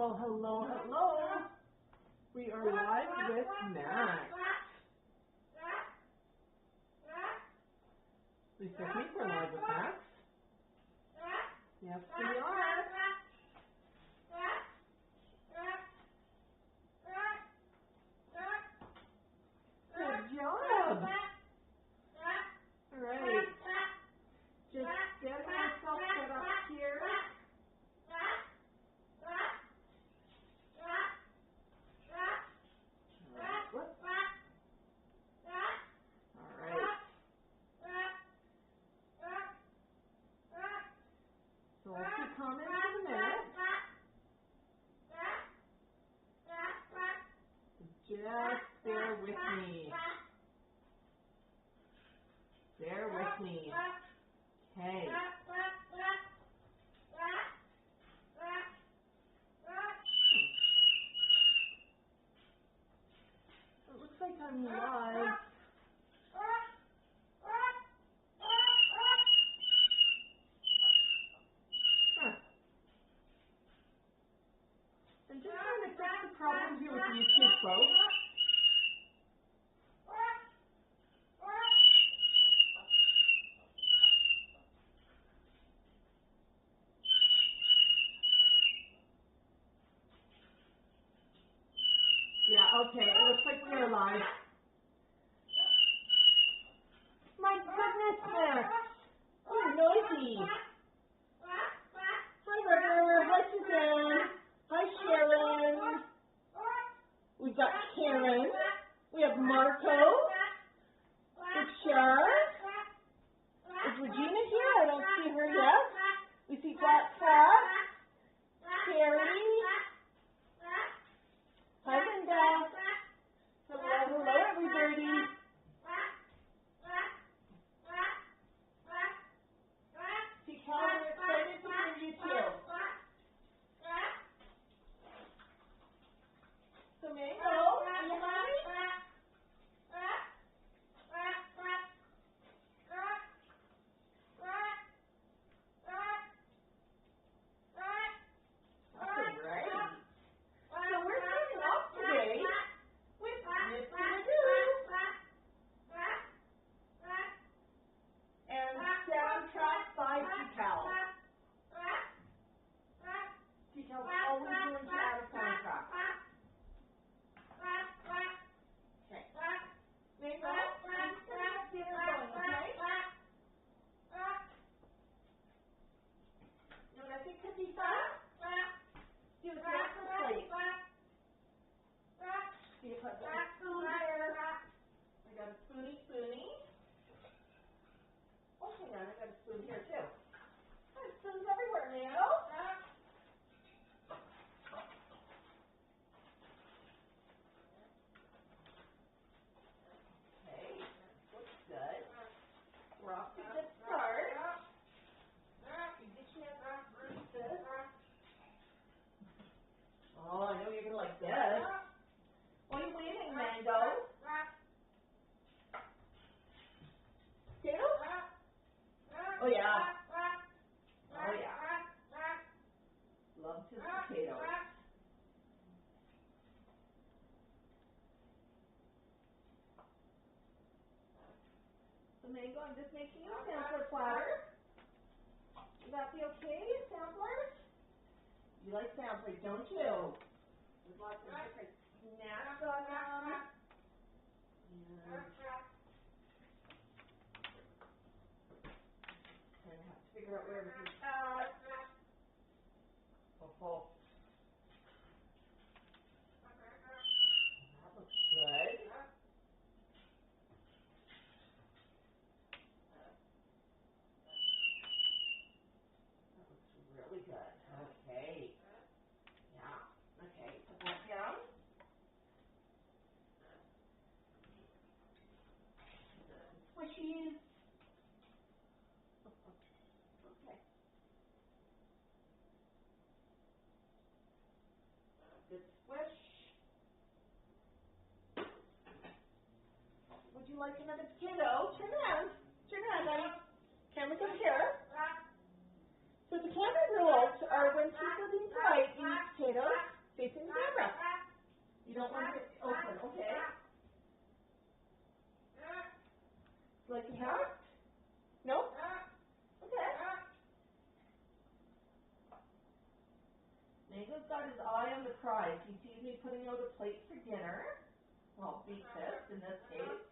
Well, hello, hello. We are live with Snax. Lisa, I think we're live with Snax. Yes, we are. Good job. All right. Just get myself set up here. So I'll see comments in a minute. Just bear with me. Bear with me. Okay. It looks like I'm live. I'm just trying to fix the problem here with YouTube, folks. Yeah, okay, it looks like we are live. My goodness, Snax. You're noisy. Hi, River. Hi, Suzanne. Hi, Sharon. We've got Karen. We have Marco. Bashar. Is Regina here? I don't see her yet. We see Black Cat. Carrie. Hi, Linda. Hello, hello, everybody. See, Cal, we're excited to hear you too. So, Mango, are you happy? Details always willing to add a soundtrack. Okay. Mango, I'm just going to get dinner going, okay? You know what I think could be fun? Do a dance and plate. See if I've got a spoon here. I got a spoony. Oh, hang on, I got a spoon here too. I have spoons everywhere, Mango. We're off to a good start. You get a chance to bruise this. Oh, I know you're going to like this. What are you waiting, Mango? Potatoes? Oh, yeah. Oh, yeah. Loves his potatoes. So, Mango, I'm just making you a sampler platter. Would that be okay, samplers? You like samplers, don't you? There's lots of different snacks on them. And I have to figure out where everything's at. Oh. That looks good. That looks really good. Okay. Yeah. Okay. Put that down. Squishies. Okay. Good squish. Would you like another potato? Turn around. Turn around, honey. Camera goes here. So the camera rules are when people are being polite, you eat potatoes. facing the camera. You don't want it open, okay? Like you have? No? Okay. Mango's got his eye on the prize. He sees me putting out a plate for dinner. Well, breakfast in this case.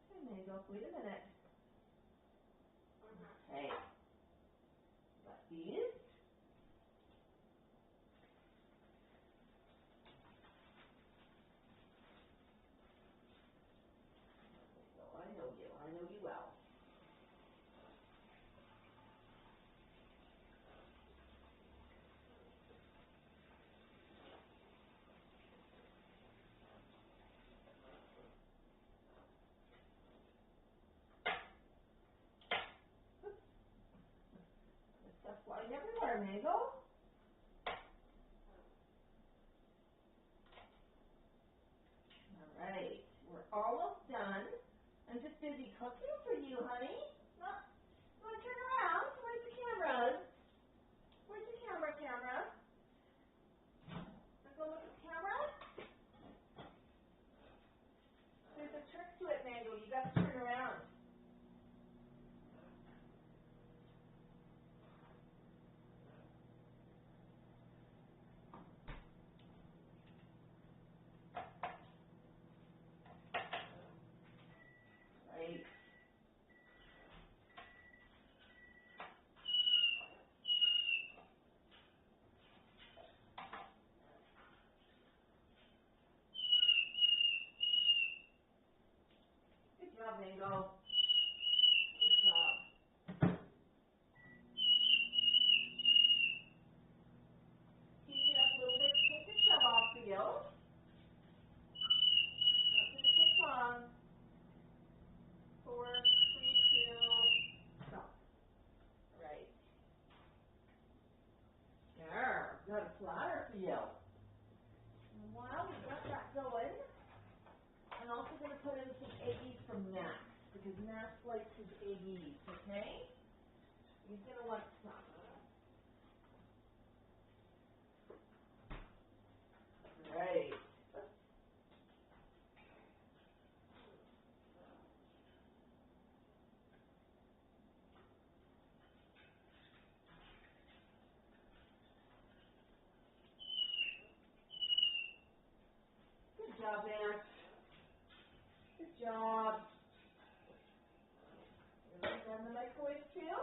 Okay, Mango, wait a minute. Okay. Got these. I know you. I know you well. That's flying everywhere, Mango. All right, we're almost done. I'm just busy cooking for you, honey. Not, want to turn around? Where's the cameras? Where's the camera? Let's go look at the camera. There's a trick to it, Mango. You got to turn around. Right. Good job, Mango. Good job. Heating it up a little bit. Take the shove off for you. Not going to take long. 4, 3, 2, stop. Right. There. Got a platter for you. And while we got that going, I'm also going to put in some eggies from Snax, because Snax likes his eggies, okay? He's going to want some. Right. Good job, man. Good job. You want to run the microwave too?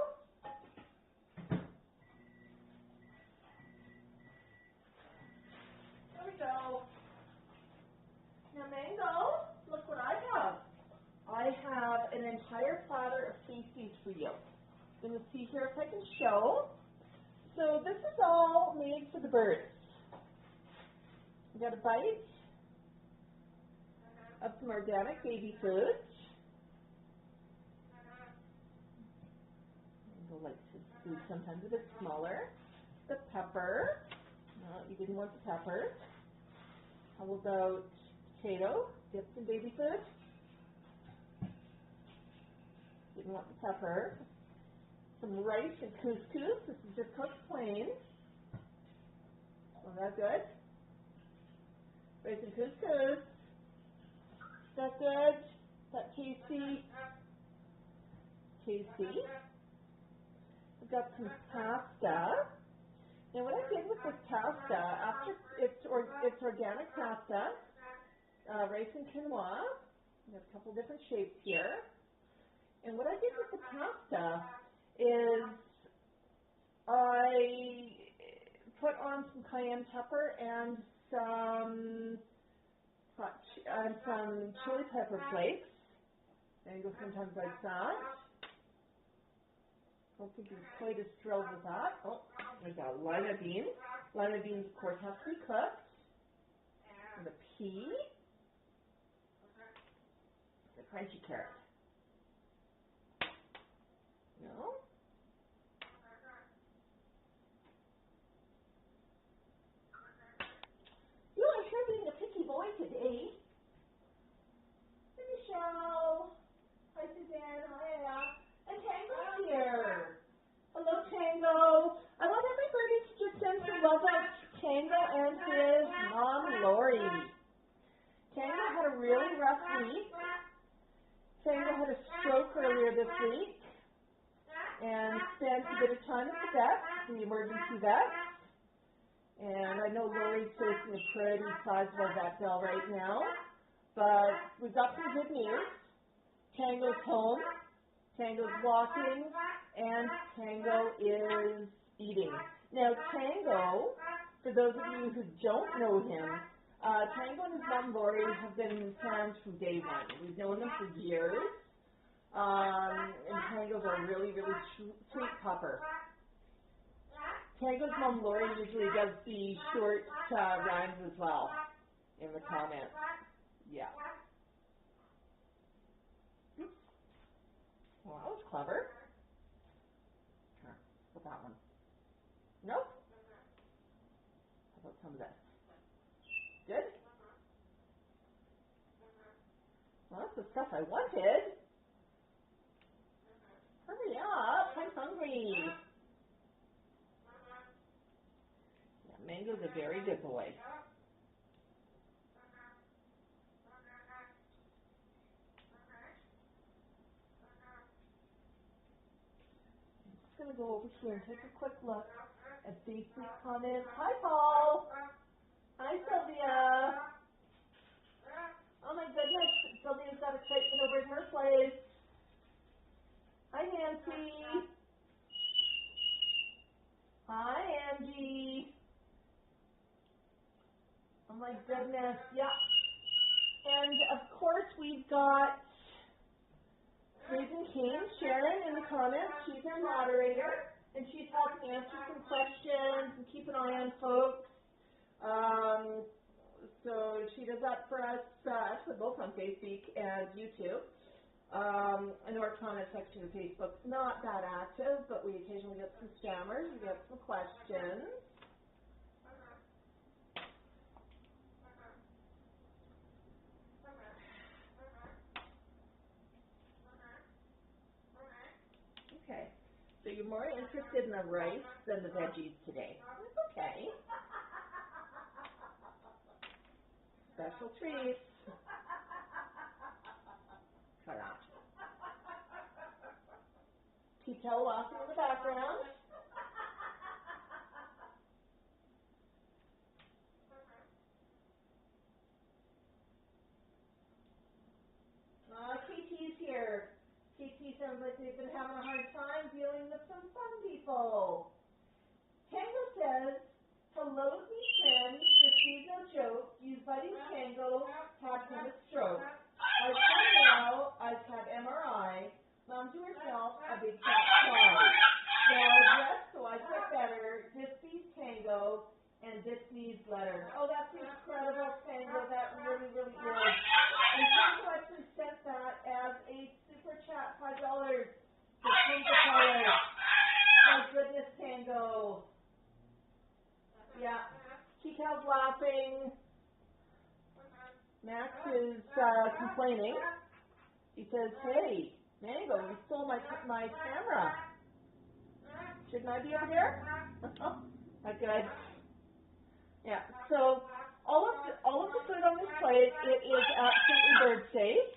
There we go. Now, Mango, look what I have. I have an entire platter of feces for you. I'm going to see here if I can show. So this is all made for the birds. We got a bite of some organic baby food. Mango likes his food sometimes a bit smaller. The pepper. No, you didn't want the pepper. How about potato? Get some baby food. Didn't want the pepper. Some rice and couscous. This is just cooked plain. Isn't that good? Rice and couscous. Is that good? Is that tasty? Tasty. We've got some pasta. Now what I did with this pasta, after it's organic pasta, rice and quinoa. We have a couple different shapes here. And what I did with the pasta is I put on some cayenne pepper and some chili pepper flakes. Mango sometimes likes that. Don't think he's quite as thrilled with that. Oh, there's a lima bean. Lima beans, of course, have to be cooked. And a pea. The crunchy carrot. No? You are sure being a picky boy today. Hey, Michelle. Hi, Suzanne. Hi, Ella. And Tango's here. Hello, Tango. I want everybody a really rough week. Tango had a stroke earlier this week and spent a bit of time at the vet, the emergency vet. And I know Lori's facing a pretty sizable vet bill right now, but we've got some good news. Tango's home, Tango's walking, and Tango is eating. Now, Tango, for those of you who don't know him, Tango and his mom Lori have been friends from day one. We've known them for years, and Tango's a really, really sweet pupper. Tango's mom Lori usually does the short rhymes as well in the comments. Yeah. Well, that was clever. Here, what's that one? Nope. How about some of this? Good? Well, that's the stuff I wanted. Hurry up, I'm hungry. Yeah, Mango's a very good boy. I'm just going to go over here and take a quick look at these comments. Hi, Paul. Hi, Sylvia. Oh, my goodness. Sylvia's got excitement over at her place. Hi, Nancy. Hi, Angie. Oh, my goodness. Yeah. And, of course, we've got Susan King, Sharon in the comments. She's our moderator, and she's helping answer some questions and keep an eye on folks. So she does that for us, actually both on Facebook and YouTube. I know our comment section of Facebook's not that active, but we occasionally get some spammers, we get some questions. Okay, so you're more interested in the rice than the veggies today. That's okay. Special treats. Cut out. T-tail laughing in the background. KT's here. KT sounds like they've been having a hard time dealing with some fun people. Tango says, hello, me friends, this is no joke. Use Buddy's Tango, had him a stroke. I've come now, I've had MRI. Mom to herself, a big fat cry. Now I've rest so I get better. This needs Tango, and this needs letter. Oh, that's incredible, Tango. That really, really is. And Tango actually sent that as a super chat, $5. For $20. My goodness, Tango. Yeah. Kikau's laughing. Max is complaining. He says, hey, Mango, you stole my camera. Shouldn't I be over there? Not good. Yeah, so all of the food on this plate, it is absolutely bird safe.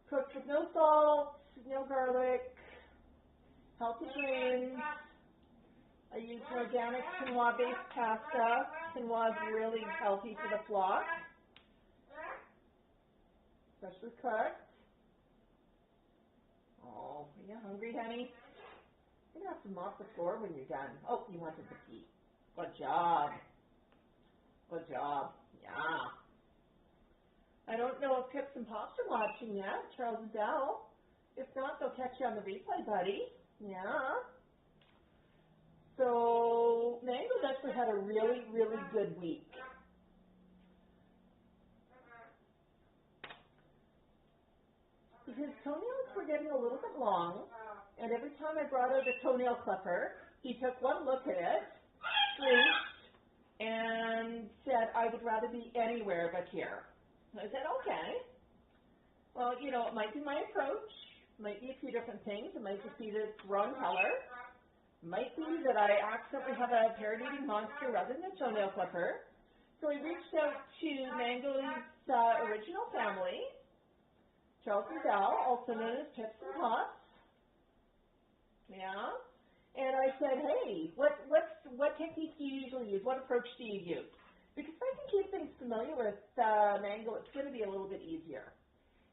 Cooked with no salt, no garlic, healthy greens. I use organic quinoa-based pasta. Quinoa is really healthy for the flock, especially cooked. Oh, are you hungry, honey? You're going to have to mop the floor when you're done. Oh, you wanted to pee. Good job. Good job. Yeah. I don't know if Pips and Pops are watching yet, Charles and Dal. If not, they'll catch you on the replay, buddy. Yeah. So, Mango's actually had a really, really good week. His toenails were getting a little bit long, and every time I brought out a toenail clipper, he took one look at it, screeched, and said, I would rather be anywhere but here. I said, okay. Well, you know, it might be my approach, might be a few different things. It might just be that it's wrong color. Might be that I accidentally have a parrot-eating monster rather than a toenail clipper. So I reached out to Mango's original family, Charles and Belle, also known as Pips and Pops. Yeah. And I said, hey, what technique do you usually use? What approach do you use? Because if I can keep things familiar with Mango, it's going to be a little bit easier.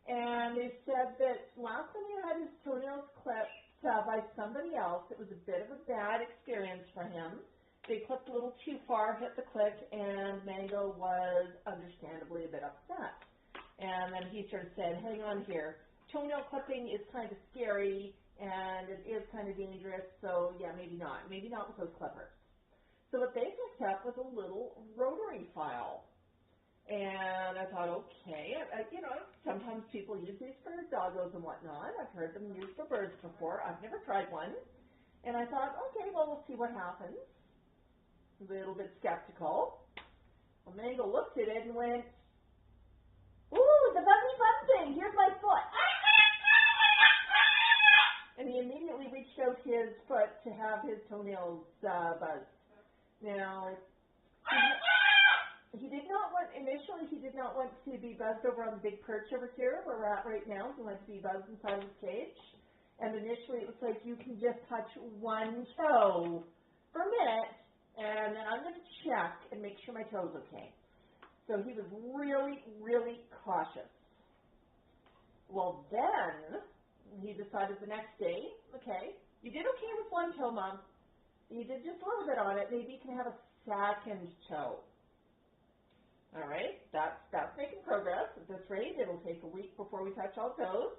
And they said that last time he had his toenails clipped by somebody else, it was a bit of a bad experience for him. They clipped a little too far, hit the click, and Mango was understandably a bit upset. And then he sort of said, hang on here, toenail clipping is kind of scary, and it is kind of dangerous, so yeah, maybe not with those clippers. So what they picked up was a little rotary file. And I thought, okay, sometimes people use these for doggos and whatnot. I've heard them used for birds before. I've never tried one. And I thought, okay, well, we'll see what happens. A little bit skeptical. Well, Mango looked at it and went, ooh, the buzzy buzz thing, here's my foot. And he immediately reached out his foot to have his toenails buzzed. Now, initially he did not want to be buzzed over on the big perch over here where we're at right now. He wanted to be buzzed inside his cage. And initially it was like, you can just touch one toe for a minute, and then I'm going to check and make sure my toe's okay. So he was really, really cautious. Well, then he decided the next day, okay, you did okay with one toe, Mom. You did just a little bit on it. Maybe you can have a second toe. All right, that's making progress. At this rate, it'll take a week before we touch all toes.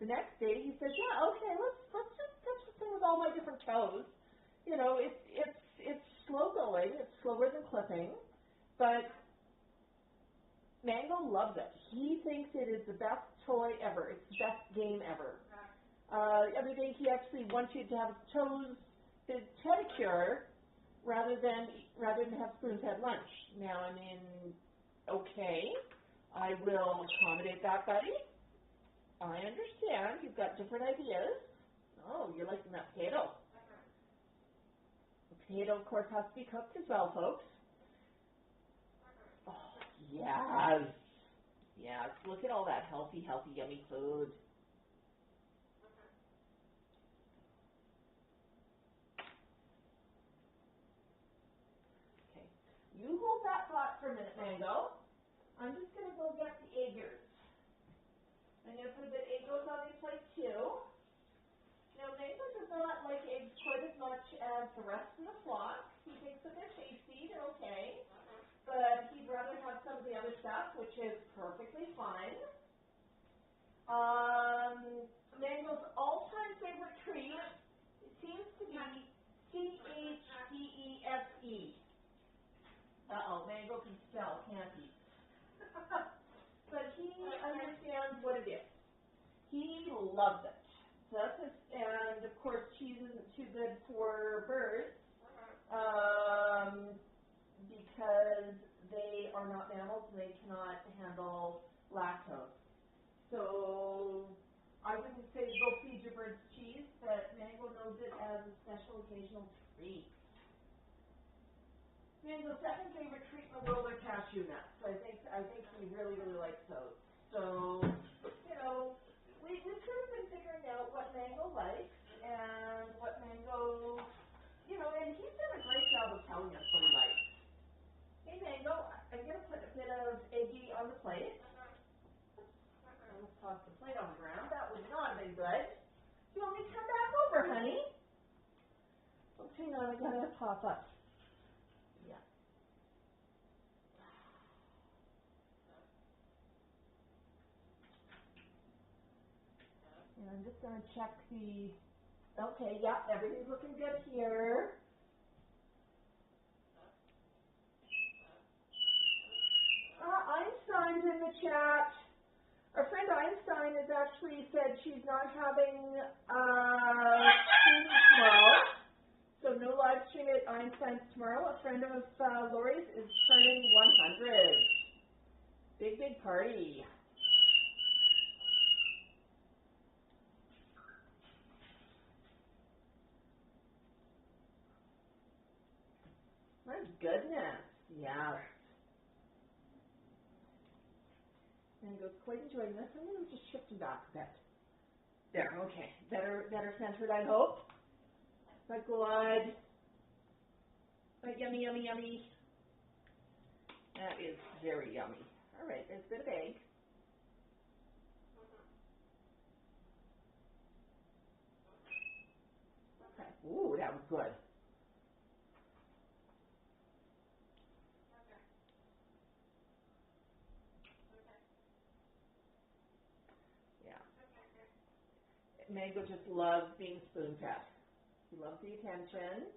The next day, he says, yeah, okay, let's just touch this thing with all my different toes. You know, it's slow going. It's slower than clipping, but Mango loves it. He thinks it is the best toy ever. It's the best game ever. Every day he actually wants you to have his toes, his pedicure, rather than have spoon-fed lunch. Now, I mean, okay, I will accommodate that, buddy. I understand. You've got different ideas. Oh, you're liking that potato. The potato, of course, has to be cooked as well, folks. Oh, yes. Yes. Look at all that healthy, yummy food. Okay. You hold that thought for a minute, Mango. I'm just going to go get the eggers. I'm going to put a bit of egg yolks on this plate too. Now, Mango does not like eggs quite as much as the rest of the flock. He thinks that they're tasty, they're okay, but he'd rather have some of the other stuff, which is perfectly fine. Mango's all-time favorite treat seems to be CHDESE. Uh-oh, Mango can spell, can't he? But he understands what it is. He loves it. So that's his, and of course cheese isn't too good for birds because they are not mammals and they cannot handle lactose. So I wouldn't say go feed your birds cheese, but Mango knows it as a special occasional treat. Mango's second favorite treat in the world are cashew nuts. I think he really, really likes those. So, you know, we've sort of been figuring out what Mango likes and what Mango, you know, and he's done a great job of telling us what he likes. Hey, Mango, I'm going to put a bit of eggy on the plate. Let's toss the plate on the ground. That would not have been good. You want me to come back over, honey? Oh, hang on, I got to pop up. Yeah. And I'm just going to check the, okay, yeah, everything's looking good here. Einstein's in the chat. Our friend Einstein has actually said she's not having stream tomorrow. So no live stream at Einstein's tomorrow. A friend of Lori's is turning 100. Big, big party. My goodness. Yes. Mango's quite enjoying this. I'm going to just shift him back a bit. There, okay. Better centered, I hope. Is that good? Like yummy, yummy, yummy. That is very yummy. All right, there's a bit of egg. Okay. Ooh, that was good. Yeah. Mango just loves being spoon-fed. He loves the attention.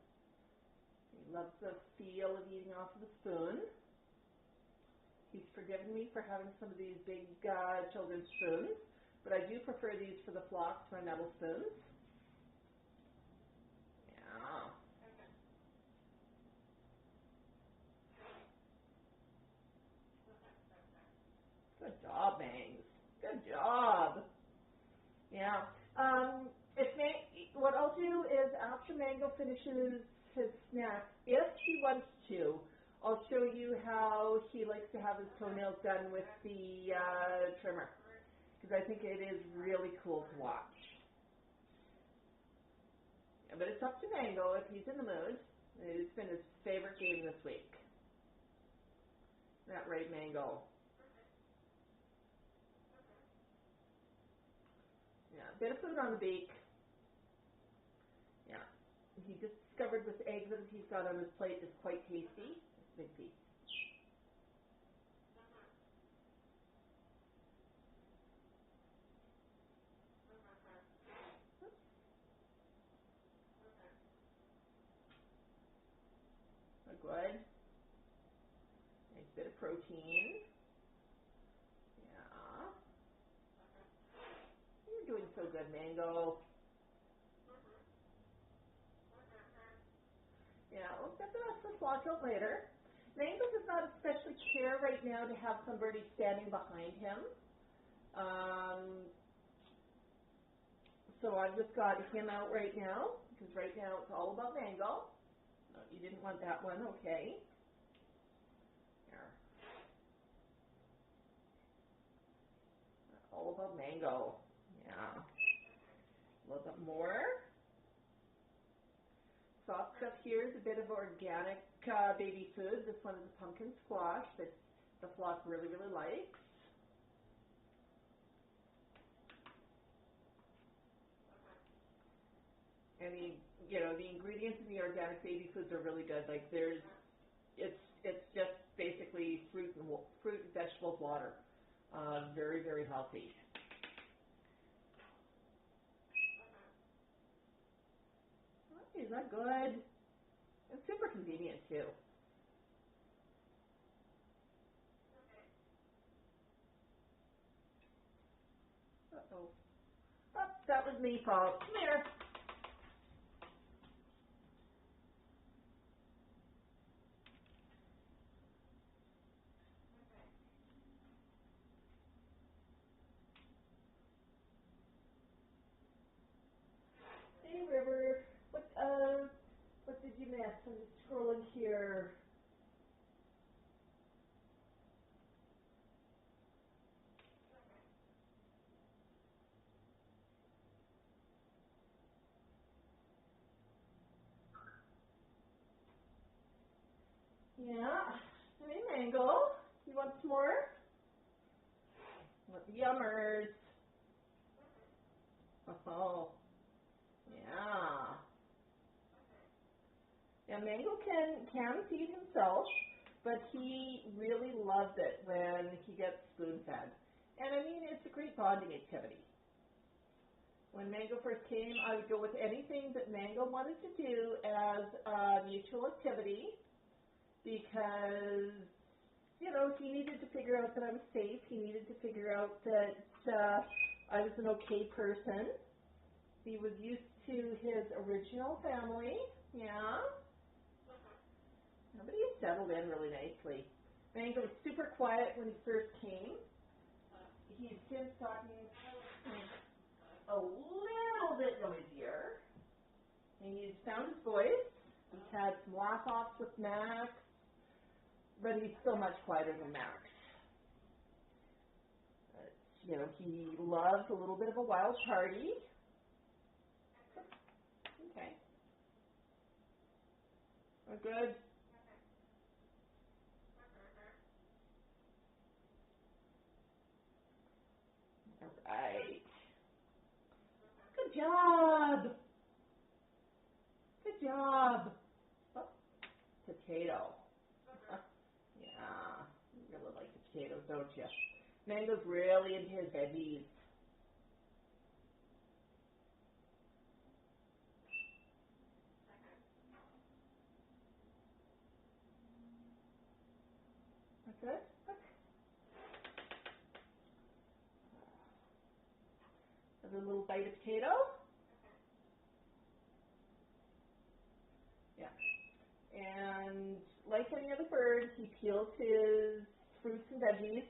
He loves the feel of eating off of the spoon. He's forgiven me for having some of these big children's spoons, but I do prefer these for the flocks, my metal spoons. Yeah. Good job, Bangs. Good job. Yeah. What I'll do is after Mango finishes his snack, if he wants to, I'll show you how he likes to have his toenails done with the trimmer, because I think it is really cool to watch. Yeah, but it's up to Mango if he's in the mood. It's been his favorite game this week. Isn't that right, Mango? Yeah, a bit of food on the beak. Yeah. He just discovered this egg that he's got on his plate is quite tasty. It's a big piece. Good. Nice bit of protein. Yeah. You're doing so good, Mango. Yeah, we'll get the rest of the flock out later. Mango does not especially care right now to have somebody standing behind him. So I've just got him out right now, because right now it's all about Mango. No, you didn't want that one, okay. Here. All about Mango. Yeah. A little bit more. Soft stuff here is a bit of organic baby food. This one is a pumpkin squash that the flock really, really likes. And the ingredients in the organic baby foods are really good. Like it's just basically fruit and vegetables, water. Very, very healthy. Is that good? It's super convenient too. Uh-oh. Oh, that was me, Paul. Come here. Hey, River. What did you miss? I'm just scrolling here. Yeah. Hey, Mango. You want some more? What the yummers? Oh, yeah. Yeah, Mango can feed himself, but he really loves it when he gets spoon-fed. And I mean, it's a great bonding activity. When Mango first came, I would go with anything that Mango wanted to do as a mutual activity because, he needed to figure out that I was safe. He needed to figure out that I was an okay person. He was used to his original family. Yeah. But he settled in really nicely. Mango was super quiet when he first came. He's since gotten a little bit noisier. And he's found his voice. He's had some laugh-offs with Max, but he's still much quieter than Max. You know, he loves a little bit of a wild party. Okay. Oh, good. All right. Good job. Good job. Oh, potato. Yeah, you really like the potatoes, don't you? Mango's really into his veggies. That's it? Another little bite of potato. Yeah. And like any other bird, he peels his fruits and veggies.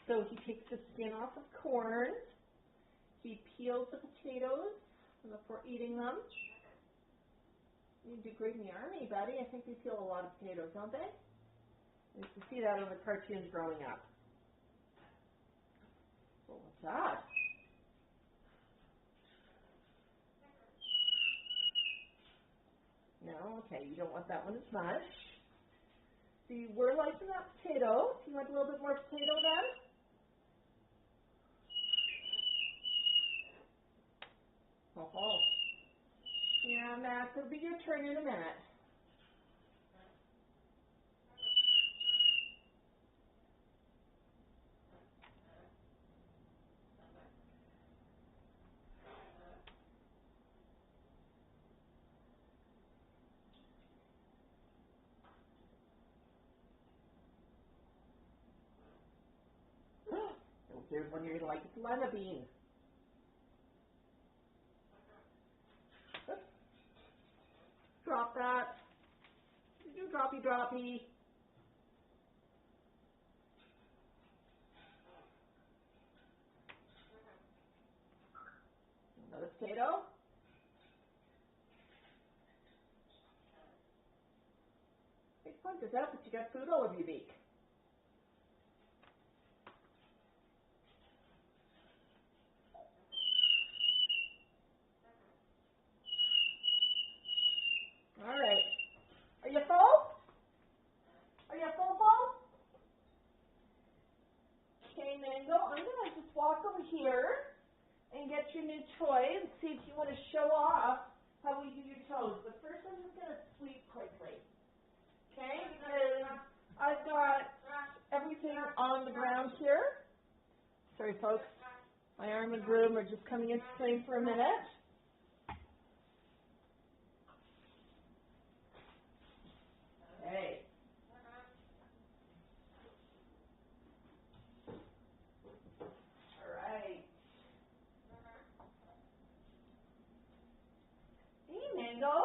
So he takes the skin off of corn. He peels the potatoes before eating them. You do great in the army, buddy. I think they peel a lot of potatoes, don't they? I used to see that on the cartoons growing up. So what's that? No? Okay, you don't want that one as much. So you were liking that potato. Do you want a little bit more potato then? Oh. Yeah, Max, it'll be your turn in a minute. There's one you're going to like. It's lima bean. Drop that. You do droppy droppy. Another potato. Big point is out, but you got food all over your beak. All right. Are you full? Are you full? Okay, Mango, I'm going to just walk over here and get your new toy and see if you want to show off how we do your toes. But first I'm just going to sweep quickly. Okay, because I've got everything on the ground here. Sorry, folks. My arm and Groom are just coming into frame for a minute. Okay. All right. Hey, Mango.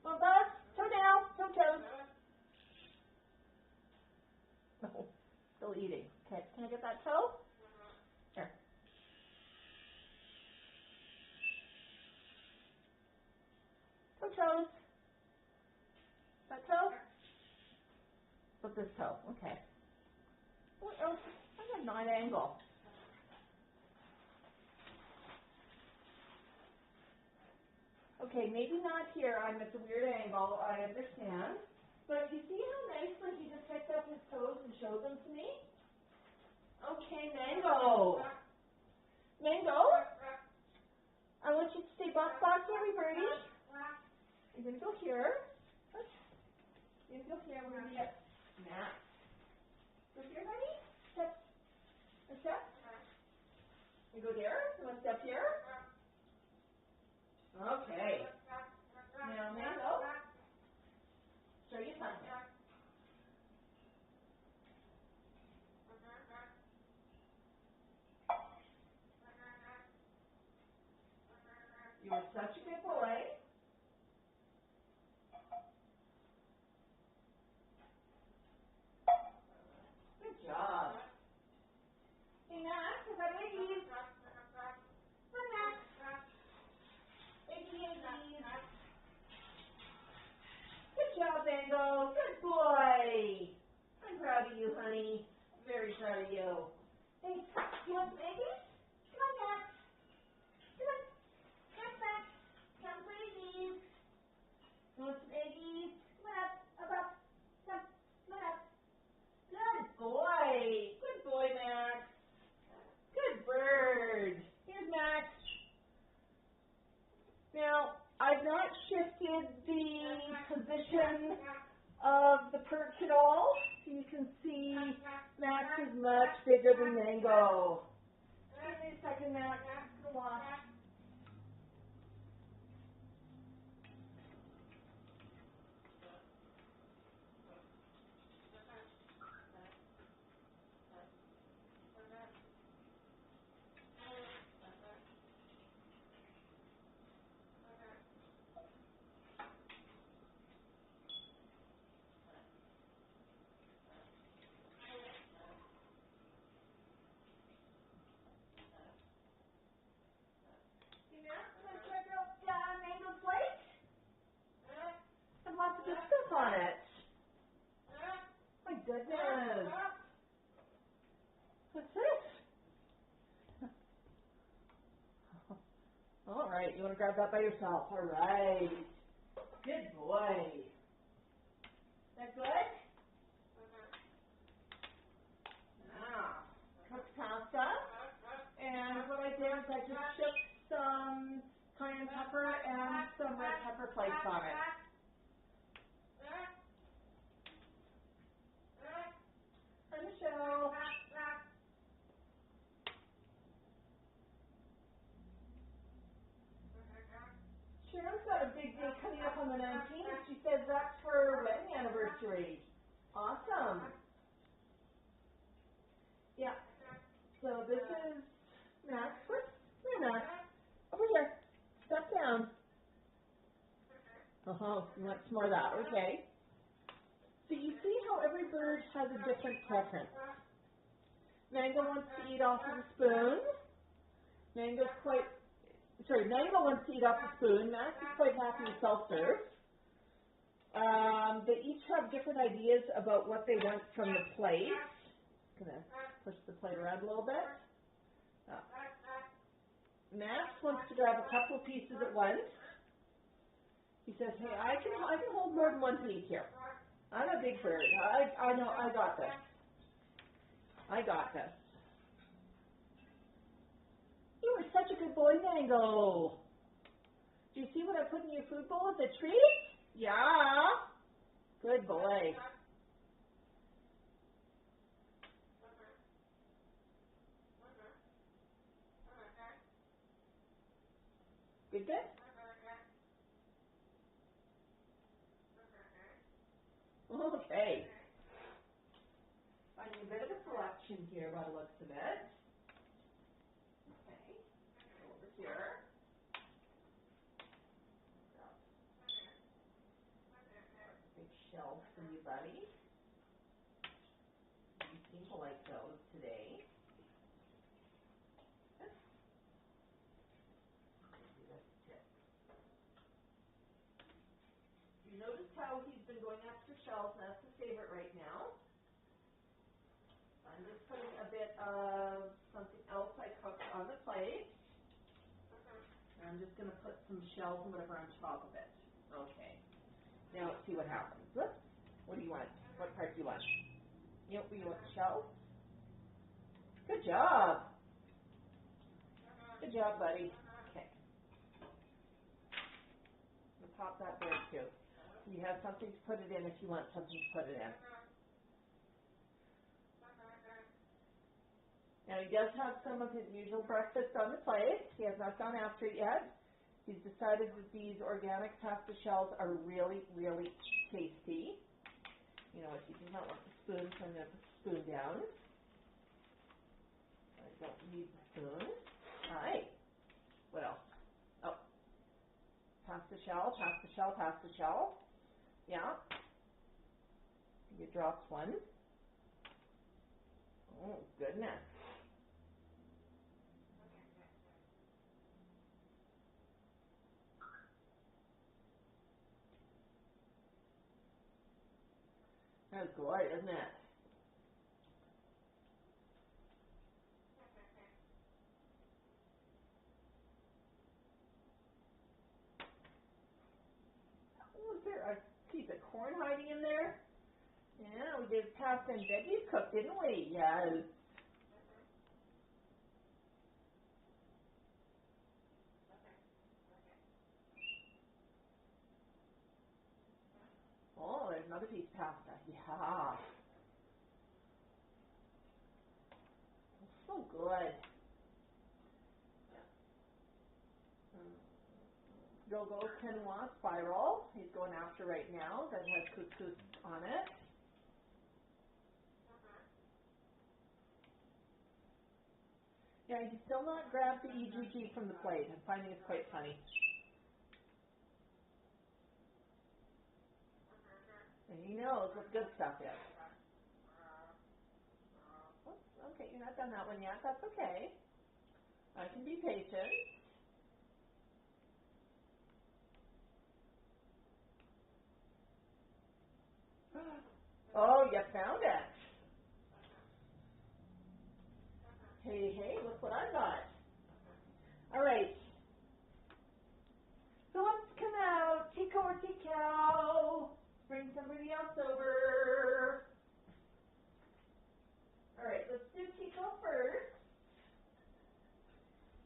Well, bud, toe down, toe toes. No, still eating. Okay, can I get that toe? Here. Toe toes. That toe? But this toe, okay. What else? I'm at 9 angle. Okay, maybe not here. I'm at the weird angle. I understand. But you see how nicely he just picked up his toes and showed them to me? Okay, Mango. Mango? I want you to stay back here, birdie. You're going to go here. You're going to go here. We're going to get snax. Go here, honey. Step. A step. You go there. You want to step here? Okay. Now, Mango. Show you something. You are such a good boy. Good job. Hey, Max, I got Iggy's. Hi, Max. Iggy. boy. I'm proud of you, honey. Very proud of you. Hey, you want some eggies? Come on, Max. Come on. Max. Come for eggies. You want some eggies? Come on up. Come on up. Good boy. Good boy, Max. Good bird. Here's Max. Now, I've not shifted the position of the perch at all. You can see Max is much bigger than Mango. Give me a second, Max. Come on. Lots of good stuff on it. My goodness. What's this? All right, you want to grab that by yourself. All right. Good boy. That good? Now, cooked pasta. And what I did is I just shook some cayenne pepper and some red pepper flakes on it. Michelle. Sharon's got a big day coming up on the 19th. She says that's her wedding anniversary. Awesome. Yeah. So this is Max. Where's Max? Over here. Step down. You want some more of that? Okay. So you see how every bird has a different preference. Mango wants to eat off of the spoon. Mango wants to eat off the spoon. Max is quite happy with self-serve. They each have different ideas about what they want from the plate. I'm going to push the plate around a little bit. Max wants to grab a couple pieces at once. He says, hey, I can hold more than one piece here. I'm a big bird. I know, I got this. I got this. You were such a good boy, Mango. Do you see what I put in your food bowl as a treat? Yeah. Good boy. Good, good? Okay. Finding a bit of a selection here by the looks of it. Okay. Over here. Big shelf for you, buddy. You seem to like those today. You notice how he's been going after shells, and that's his favorite right now. I'm just putting a bit of something else I cooked on the plate. And I'm just going to put some shells and whatever on top of it. Okay. Now let's see what happens. Whoops. What do you want? What part do you want? You want the shells? Good job. Good job, buddy. Okay. I'm going to pop that there too. You have something to put it in if you want something to put it in. Now he does have some of his usual breakfast on the plate. He has not gone after it yet. He's decided that these organic pasta shells are really, really tasty. You know what, he does not want the spoon, so I'm going to put the spoon down. I don't need the spoon. All right. What else? Oh. Pasta shell, pasta shell, pasta shell. Yeah. You dropped one. Oh, goodness. That's great, isn't it? Oh, is there a piece of corn hiding in there? Yeah, we did pasta and veggies cooked, didn't we? Yes. Oh, there's another piece of pasta. Yeah. So good. Go quinoa spiral. He's going after right now. That has couscous on it. Yeah, he's still not grabbed the EGG from the plate. I'm finding it's quite funny. And he knows what good stuff is. Oops, okay, you're not done that one yet. That's okay. I can be patient. Oh, you found it. Hey, look what I got. All right. Who wants to come out? Tico or Tico? Bring somebody else over. All right, let's do Tico first.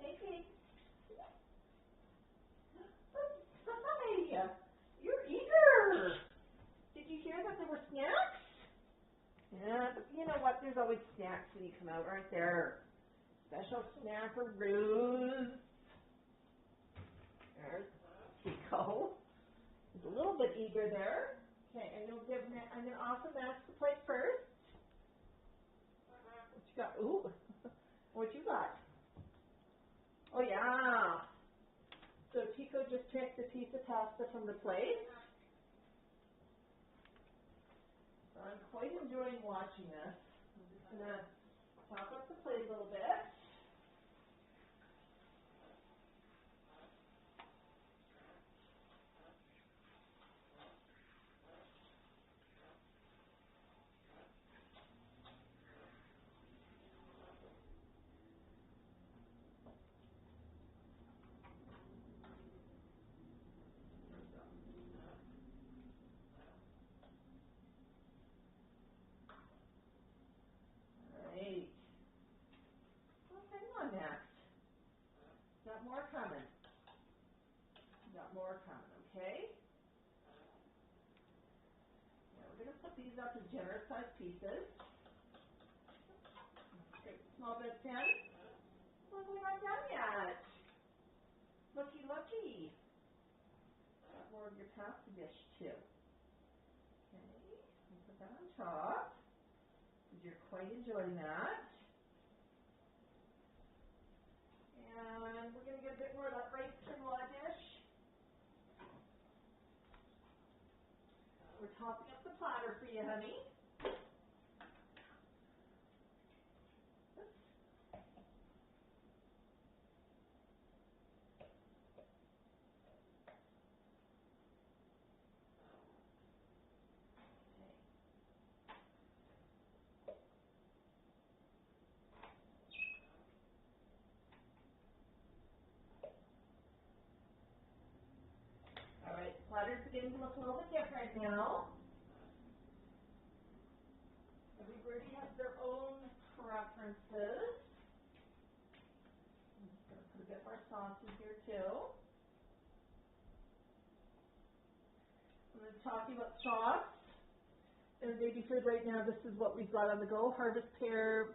Hey, Pete. Hi. You're eager. Did you hear that there were snacks? Yeah, but you know what? There's always snacks when you come out right there. Special snackaroos. There's Tico. He's a little bit eager there. Okay, I'm gonna offer Max the plate first. What you got? Ooh, what you got? Oh yeah. So Tico just picked a piece of pasta from the plate. So I'm quite enjoying watching this. I'm just gonna top up the plate a little bit. Right. Well, hang on, Max. Got more coming. Got more coming, okay? Now we're going to put these up as generous sized pieces. Take the small bits in. Well, we're not done yet. Looky, looky. Got more of your pasta dish, too. Okay, we'll put that on top. You're quite enjoying that. And we're going to get a bit more of that rice quinoa dish. We're topping up the platter for you, honey. All right, platter's beginning to look a little bit different now. Everybody has their own preferences. I'm just going to put a bit more sauce in here too. I'm going to talk to you about sauce. And baby food right now, this is what we've got on the go: harvest pear,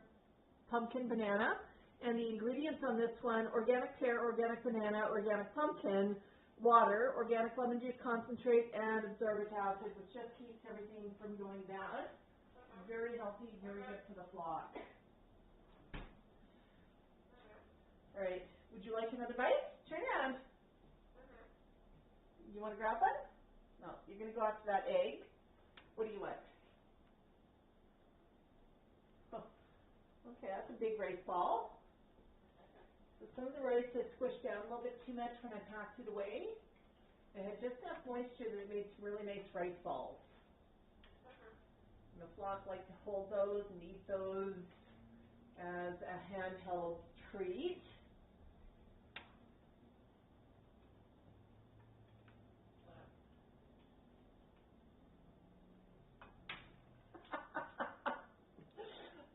pumpkin, banana. And the ingredients on this one: organic pear, organic banana, organic pumpkin, water, organic lemon juice concentrate, and absorbic acid, which just keeps everything from going bad. Very healthy, very good for the flock. All right, would you like another bite? Turn around. You want to grab one? No, you're going to go after that egg. What do you want? Oh, okay, that's a big rice ball. So some of the rice is squished down a little bit too much when I packed it away. It had just enough moisture that it made some really nice rice balls. And the flock like to hold those and eat those as a handheld treat.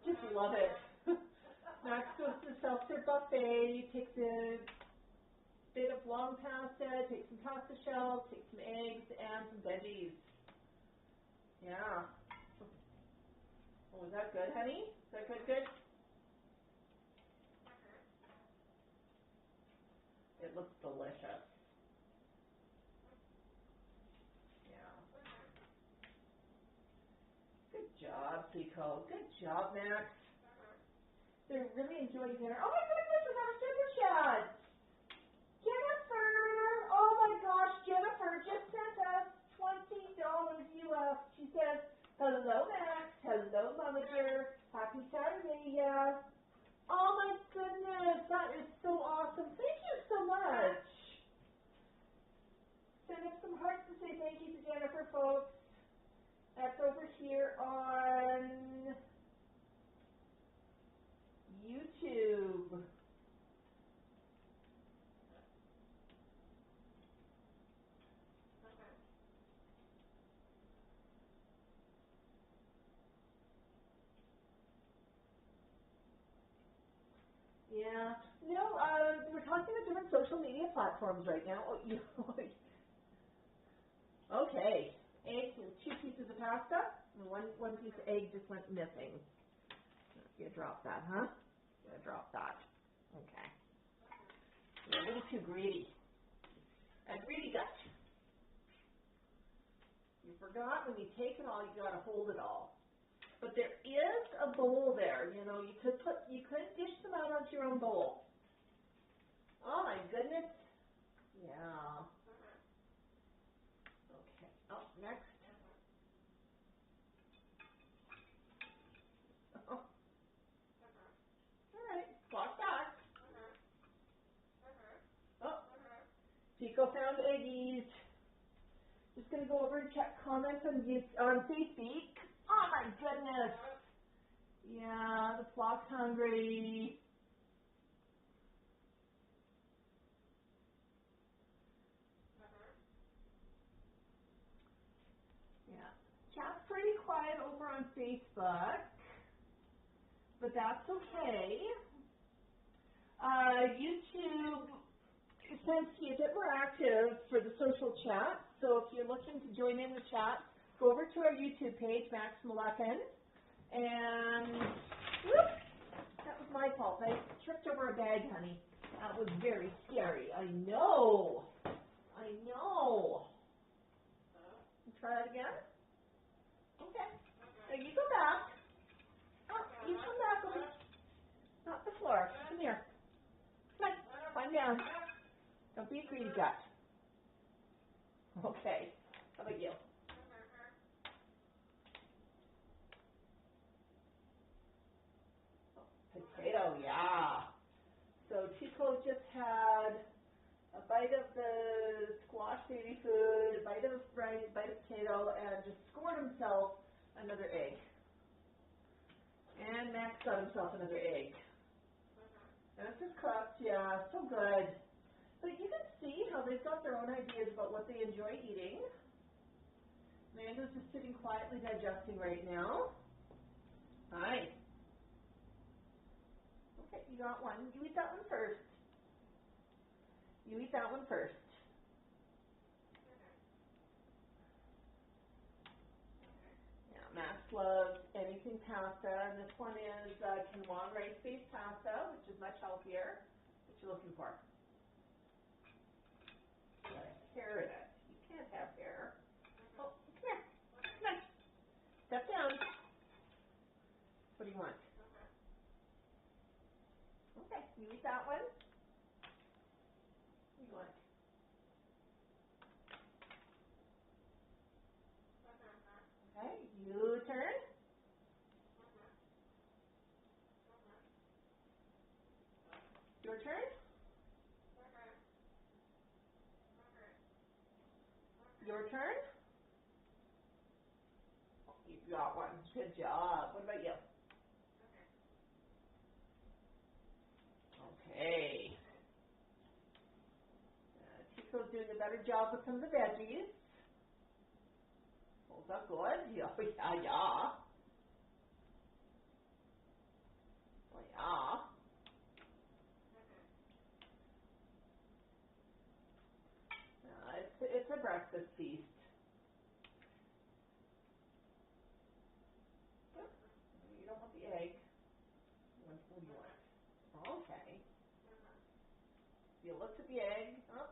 Just love it. Max goes to the self-serve buffet, takes a bit of long pasta, takes some pasta shells, takes some eggs, and some veggies. Yeah. Oh, is that good, honey? Is that good? It looks delicious. Yeah. Good job, Pico. Good job, Max. They're really enjoying dinner. Oh my goodness, we got a super chat. Jennifer. Oh my gosh, Jennifer just sent us $20 US. She says, hello, Max. Hello, Momager. Happy Saturday, yeah. Oh my goodness, that is so awesome. Thank you so much. Send up some hearts to say thank you to Jennifer, folks. That's over here on YouTube. Yeah. No, we're talking about different social media platforms right now. Oh, you know, okay. Eggs and 2 pieces of pasta, and one piece of egg just went missing. You drop that, huh? You drop that. Okay. You're a little too greedy. A greedy gut. You forgot when you take it all, you gotta hold it all. But there is a bowl there. You know, you could dish them out onto your own bowl. Oh my goodness. Yeah. Okay. Oh, next. Oh. All right. Walk back. Oh. Pico found eggies. Just gonna go over and check comments on Facebook. Oh my goodness. Yeah, the flock's hungry. Yeah. Chat's pretty quiet over on Facebook, but that's okay. YouTube tends to be a bit more active for the social chat, so if you're looking to join in the chat, go over to our YouTube page, Max Mulakan, and whoop, that was my fault. I tripped over a bag, honey. That was very scary. I know. Try that again? Okay. Now you go back. Oh, you come back over. Not the floor. Come here. Come on. Climb down. Don't be a greedy gut. Okay. How about you? Potato, yeah. So Chico just had a bite of the squash baby food, a bite of rice, a bite of potato, and just scored himself another egg. And Max got himself another egg. And it's just cooked, yeah, so good. But you can see how they've got their own ideas about what they enjoy eating. Amanda's just sitting quietly digesting right now. Hi. Okay, you got one. You eat that one first. You eat that one first. Yeah, Max loves anything pasta, and this one is quinoa rice-based pasta, which is much healthier. What you looking for? You got a hair in it. You can't have hair. Oh, come here. Come on. Step down. What do you want? Okay, you eat that one. What do you want? Okay, you turn. Your turn. Your turn. You've got one. Good job. What about you? Okay. Tico's doing a better job with some of the veggies. Hold up good. Yeah, yeah. Oh, yeah. It's a breakfast feast. You don't want the egg. What do you want? Okay. You look at the egg. Oh.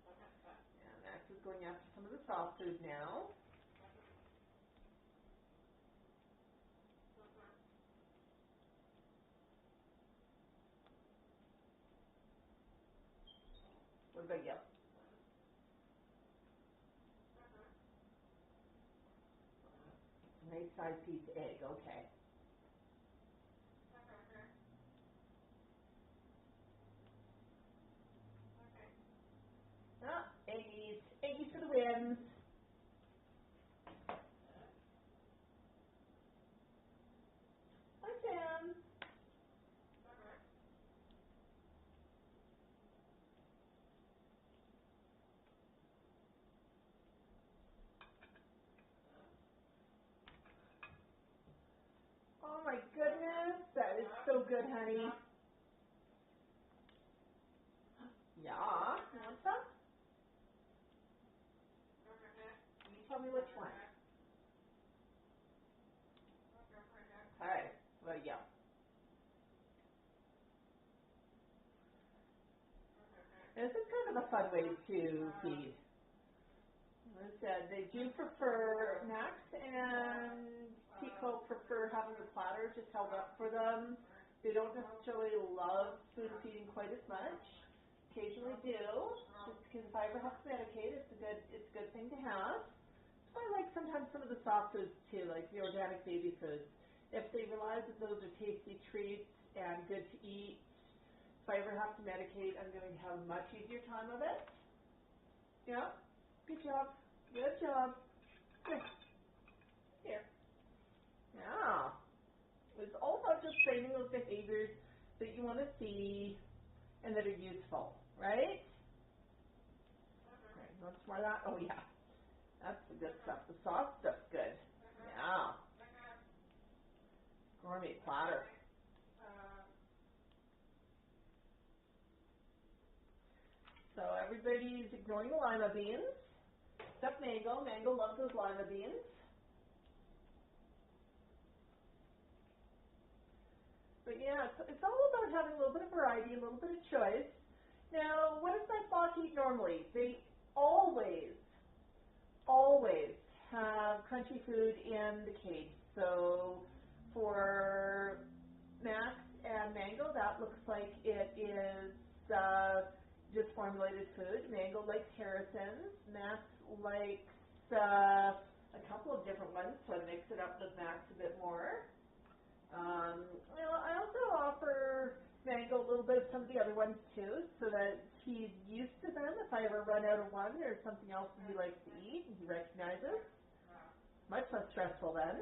And Max is going after some of the soft food now. What about you? Nice size piece of egg, okay. Ah, eggies. Eggies for the wins. Hi, Sam. Oh my goodness, that is so good, honey. Yeah. You want some? You tell me which one. Okay. Well, yeah. This is kind of a fun way to feed. As I said, they do prefer, Max and Tico prefer having the platter just held up for them. They don't necessarily love spoon feeding quite as much. Occasionally do, just because if I ever have to medicate, it's a good thing to have. So I like sometimes some of the soft foods too, like the organic baby foods. If they realize that those are tasty treats and good to eat, if I ever have to medicate, I'm going to have a much easier time of it. Yeah, good job. Good job. Good. Here. Yeah. It's all about just training those behaviors that you want to see and that are useful, right? Right, you want some more of that? Oh, yeah. That's the good stuff. The soft stuff's good. Yeah. Gourmet platter. So everybody's ignoring the lima beans. Except Mango. Mango loves those lima beans. But yeah, it's all about having a little bit of variety, a little bit of choice. Now, what does my flock eat normally? They always have crunchy food in the cage. So for Max and Mango, that looks like it is just formulated food. Mango likes Harrison's. Max likes a couple of different ones, so I mix it up with Max a bit more. I also offer Mango a little bit of some of the other ones too, so that he's used to them. If I ever run out of one, there's something else that he likes to eat and he recognizes. Much less stressful then.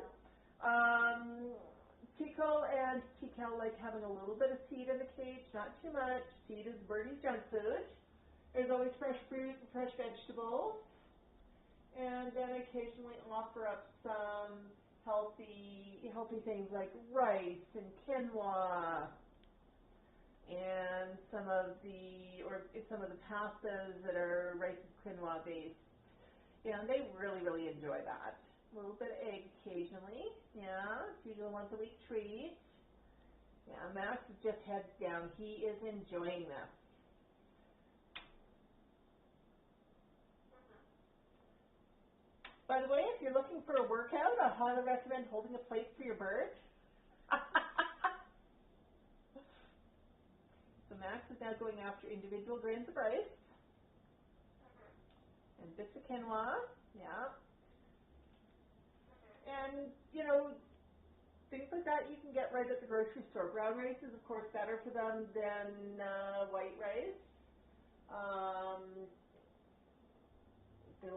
Tico and Tical like having a little bit of seed in the cage, not too much. Seed is Birdie's junk food. There's always fresh fruit and fresh vegetables. And then I occasionally offer up some healthy things like rice and quinoa and some of the pastas that are rice and quinoa based. And they really, really enjoy that. A little bit of egg occasionally. Yeah, it's usually a once a week treat. Yeah, Max is just heads down. He is enjoying this. By the way, if you're looking for a workout, I highly recommend holding a plate for your bird. So Max is now going after individual grains of rice and bits of quinoa. Yeah. And, things like that you can get right at the grocery store. Brown rice is, of course, better for them than white rice.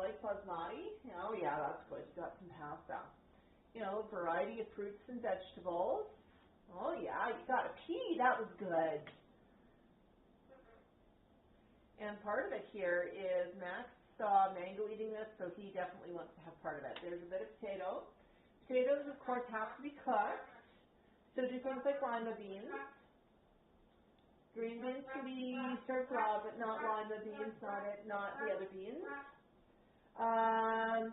like basmati? Oh yeah, that's good. You got some pasta. You know, variety of fruits and vegetables. Oh yeah, you got a pea. That was good. And part of it here is Max saw Mango eating this, so he definitely wants to have part of it. There's a bit of potato. Potatoes, of course, have to be cooked. So do things like lima beans. Green beans can be served raw, but not lima beans, not the other beans.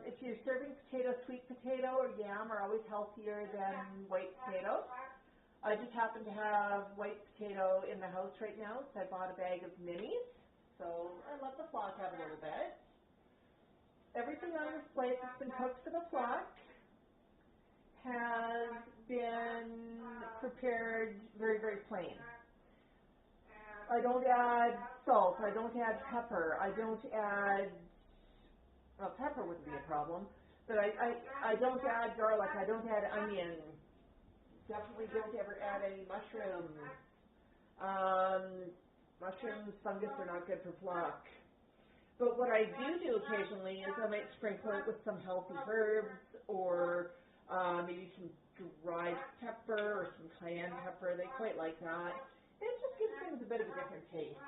If you're serving potato, sweet potato or yam are always healthier than white potato. I just happen to have white potato in the house right now, so I bought a bag of minis. So I let the flock have a little bit. Everything on this plate that's been cooked for the flock has been prepared very, very plain. I don't add salt, I don't add pepper, I don't add, well, pepper wouldn't be a problem, but I don't add garlic, I don't add onion, definitely don't ever add any mushrooms. Mushrooms, fungus are not good for flock. But what I do occasionally is I might sprinkle it with some healthy herbs or maybe some dried pepper or some cayenne pepper. They quite like that. It just gives things a bit of a different taste.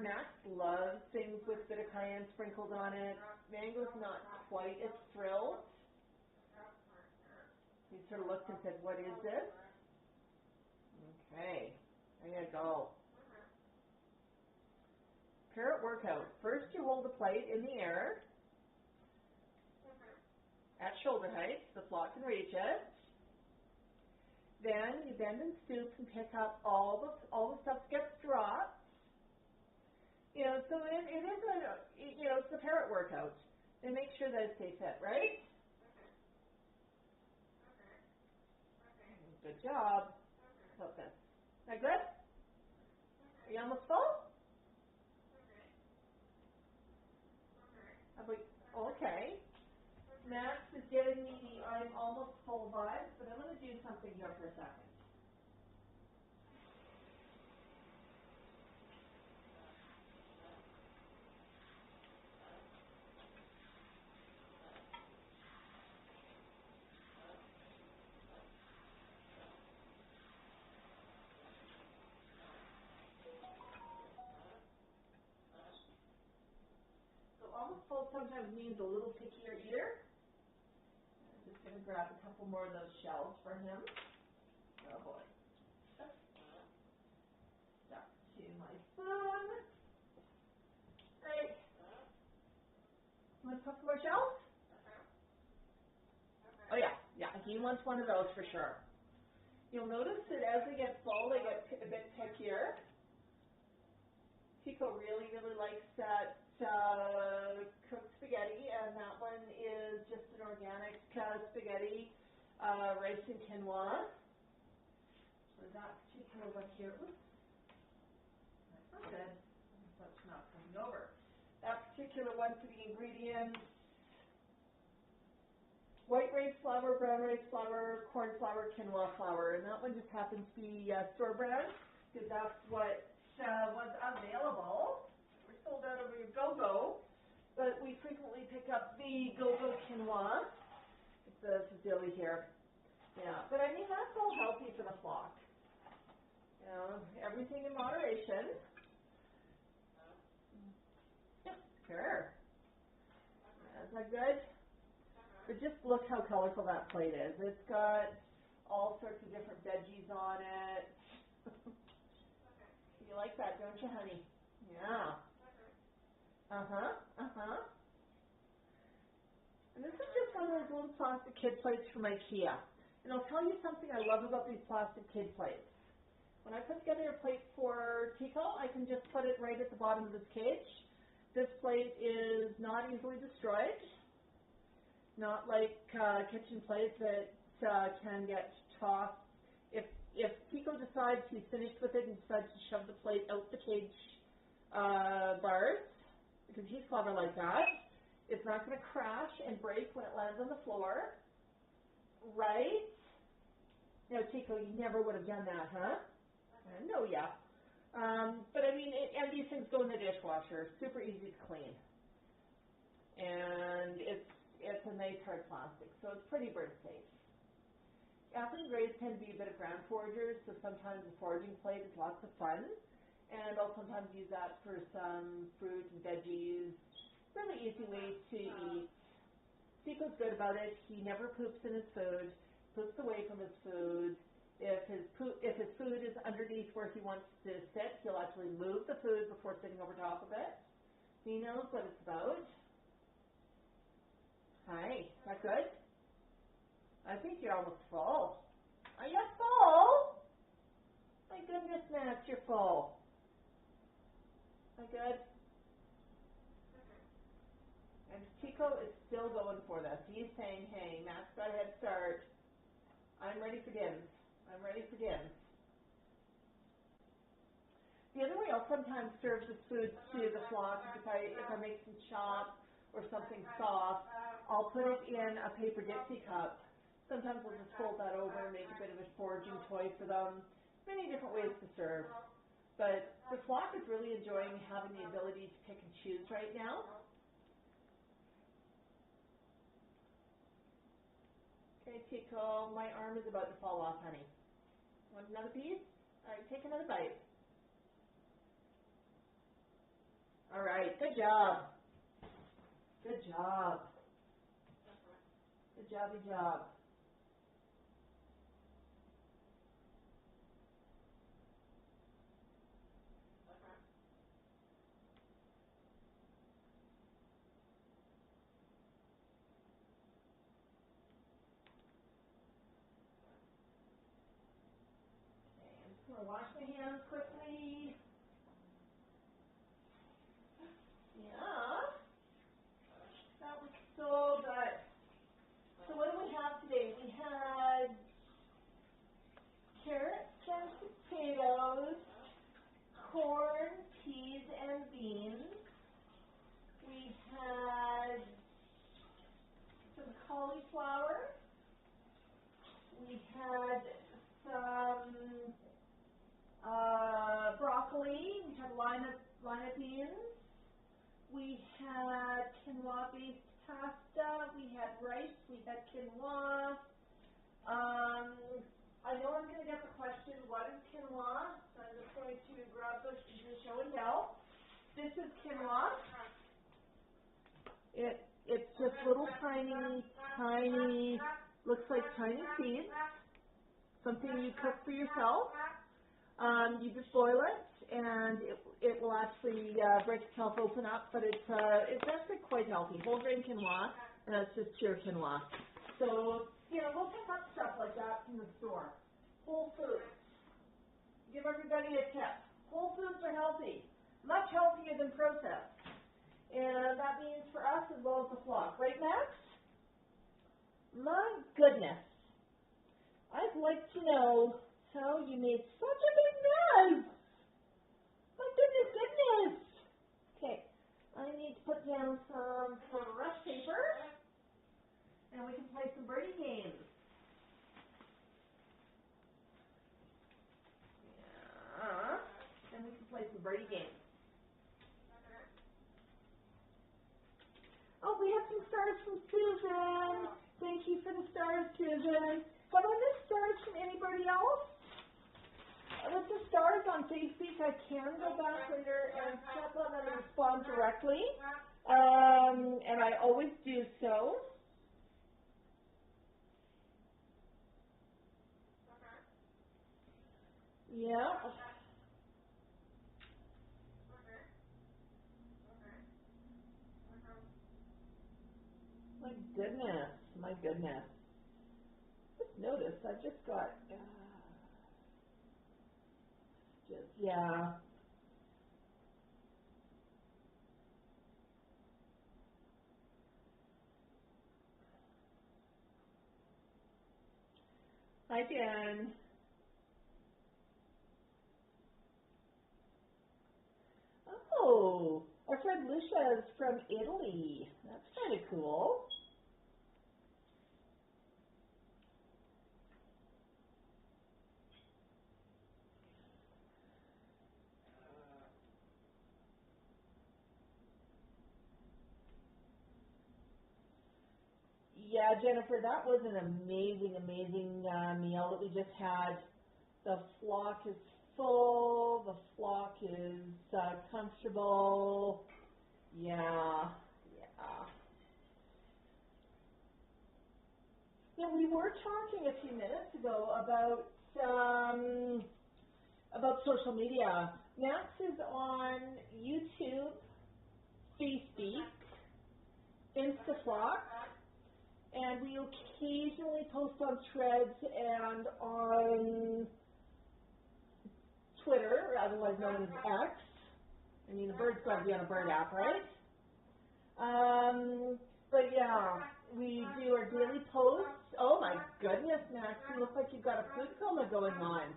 Max loves things with a bit of cayenne sprinkled on it. Mango's not quite as thrilled. He sort of looked and said, "What is this?" Okay, there you go. Parrot workout. First you hold the plate in the air at shoulder height, so the flock can reach it. Then you bend and stoop and pick up all the stuff that gets dropped. You know, so it is it's the parrot workout. And make sure that it stays fit, right? Good job. How about this? Is that good? Are you almost full? Okay. Max is giving me the I'm almost full vibe, but I'm going to do something here for a second. So almost full sometimes means a little pickier eater. I'm just going to grab a couple more of those shells for him. Oh boy. Stuck to my spoon. Right. Want a couple more shells? Oh yeah, he wants one of those for sure. You'll notice that as they get full, they get a bit pickier. Pico really, really likes that cooked spaghetti, and that one is just an organic spaghetti, rice and quinoa. So that particular one here, oops, that's not good. That's not coming over. That particular one for the ingredients: white rice flour, brown rice flour, corn flour, quinoa flour, and that one just happens to be store brand because that's what was available. We're sold out of your go-go, but we frequently pick up the go-go quinoa. It's the Fazili here. Yeah, but I mean, that's all healthy for the flock. You know, everything in moderation. Yeah, sure. Is that good? But just look how colorful that plate is. It's got all sorts of different veggies on it. You like that, don't you, honey? Yeah. And this is just one of those little plastic kid plates from IKEA. And I'll tell you something I love about these plastic kid plates. When I put together a plate for Tico, I can just put it right at the bottom of this cage. This plate is not easily destroyed. Not like kitchen plates that can get tossed. If Tico decides he's finished with it and decides to shove the plate out the cage bars, because he's clever like that, it's not going to crash and break when it lands on the floor, right? Now, Tico, you never would have done that, huh? No, yeah. But I mean, and these things go in the dishwasher, super easy to clean. And it's a nice hard plastic, so it's pretty bird safe. African greys tend to be a bit of ground foragers, so sometimes the foraging plate is lots of fun. And I'll sometimes use that for some fruit and veggies. Really easy way to eat. Tico's good about it. He never poops in his food, poops away from his food. If his food is underneath where he wants to sit, he'll actually move the food before sitting over top of it. He knows what it's about. Hi, is that good? I think you're almost full. Are you full? My goodness, Max, you're full. Am I good? And Chico is still going for this. He's saying, hey, Max got a head start. I'm ready for dims. I'm ready for dims. The other way I'll sometimes serve this food to the flock is if I make some chop or something soft, I'll put it in a paper Dixie cup. Sometimes we'll just fold that over and make a bit of a foraging toy for them. Many different ways to serve. But the flock is really enjoying having the ability to pick and choose right now. Okay, Tico, my arm is about to fall off, honey. Want another piece? All right, take another bite. All right, good job. Good job. Good jobby job. I'm going to wash my hands quickly. Yeah. That was so good. So what do we have today? We had carrots and potatoes, corn, peas, and beans. We had some cauliflower. We had some broccoli. We had lima beans. We had quinoa-based pasta. We had rice. We had quinoa. I know I'm going to get the question, what is quinoa? So I'm just going to grab the show and tell. This is quinoa. It's just little tiny, looks like tiny seeds. Something you cook for yourself. You just boil it, and it will actually break itself open up, but it's actually quite healthy. Whole grain quinoa, and it's just pure quinoa. So, we'll pick up stuff like that from the store. Whole foods. Give everybody a tip. Whole foods are healthy, much healthier than processed. And that means for us as well as the flock. Right, Max? My goodness. I'd like to know how you made such a big mess. My goodness. Okay, I need to put down some brush paper, and we can play some birdie games. Yeah, and we can play some birdie games. Oh, we have some stars from Susan. Thank you for the stars, Susan. Have I missed stars from anybody else? With the stars on Facebook, I can go back later and check on them and respond directly. And I always do so. Yeah. My goodness. Just notice, I just got, yeah. Hi, Jen. Oh, our friend Lucia is from Italy. That's kind of cool. Yeah, Jennifer, that was an amazing, amazing meal that we just had. The flock is full. The flock is comfortable. Yeah, yeah. Yeah, we were talking a few minutes ago about social media. Max is on YouTube, Facebook, Instaflock, and we occasionally post on Threads and on Twitter, otherwise known as X. I mean, the bird's got to be on a bird app, right? But yeah, we do our daily posts. Oh my goodness, Max, you look like you've got a food coma going on.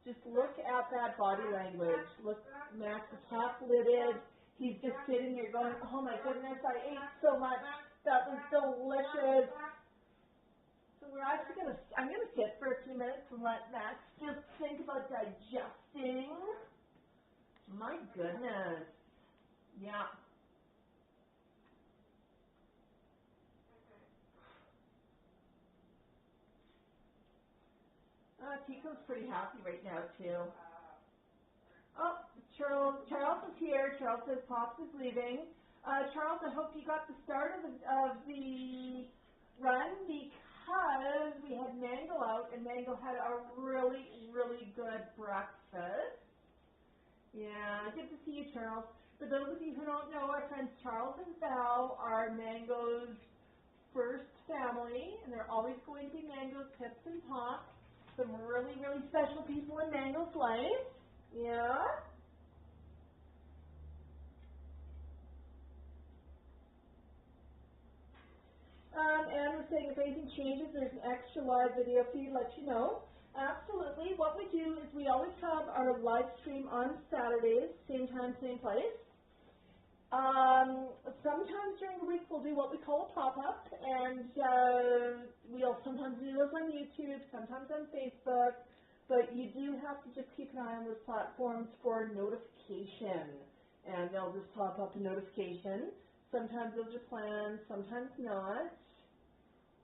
Just look at that body language. Look, Max is half-lidded. He's just sitting here going, oh my goodness, I ate so much. That was delicious. So we're actually I'm gonna sit for a few minutes and let Max just think about digesting. My goodness. Yeah. Tico's pretty happy right now too. Oh, Charles is here. Charles says Pops is leaving. Charles, I hope you got the start of the run because we had Mango out and Mango had a really, really good breakfast. Yeah, good to see you, Charles. For those of you who don't know, our friends Charles and Val are Mango's first family, and they're always going to be Mango's tips and pops. Some really, really special people in Mango's life. Yeah. And we're saying if anything changes, there's an extra live video feed, let you know. Absolutely. What we do is we always have our live stream on Saturdays, same time, same place. Sometimes during the week we'll do what we call a pop-up, and we'll sometimes do those on YouTube, sometimes on Facebook, but you do have to just keep an eye on those platforms for notification, and they'll just pop up a notification. Sometimes those are planned, sometimes not.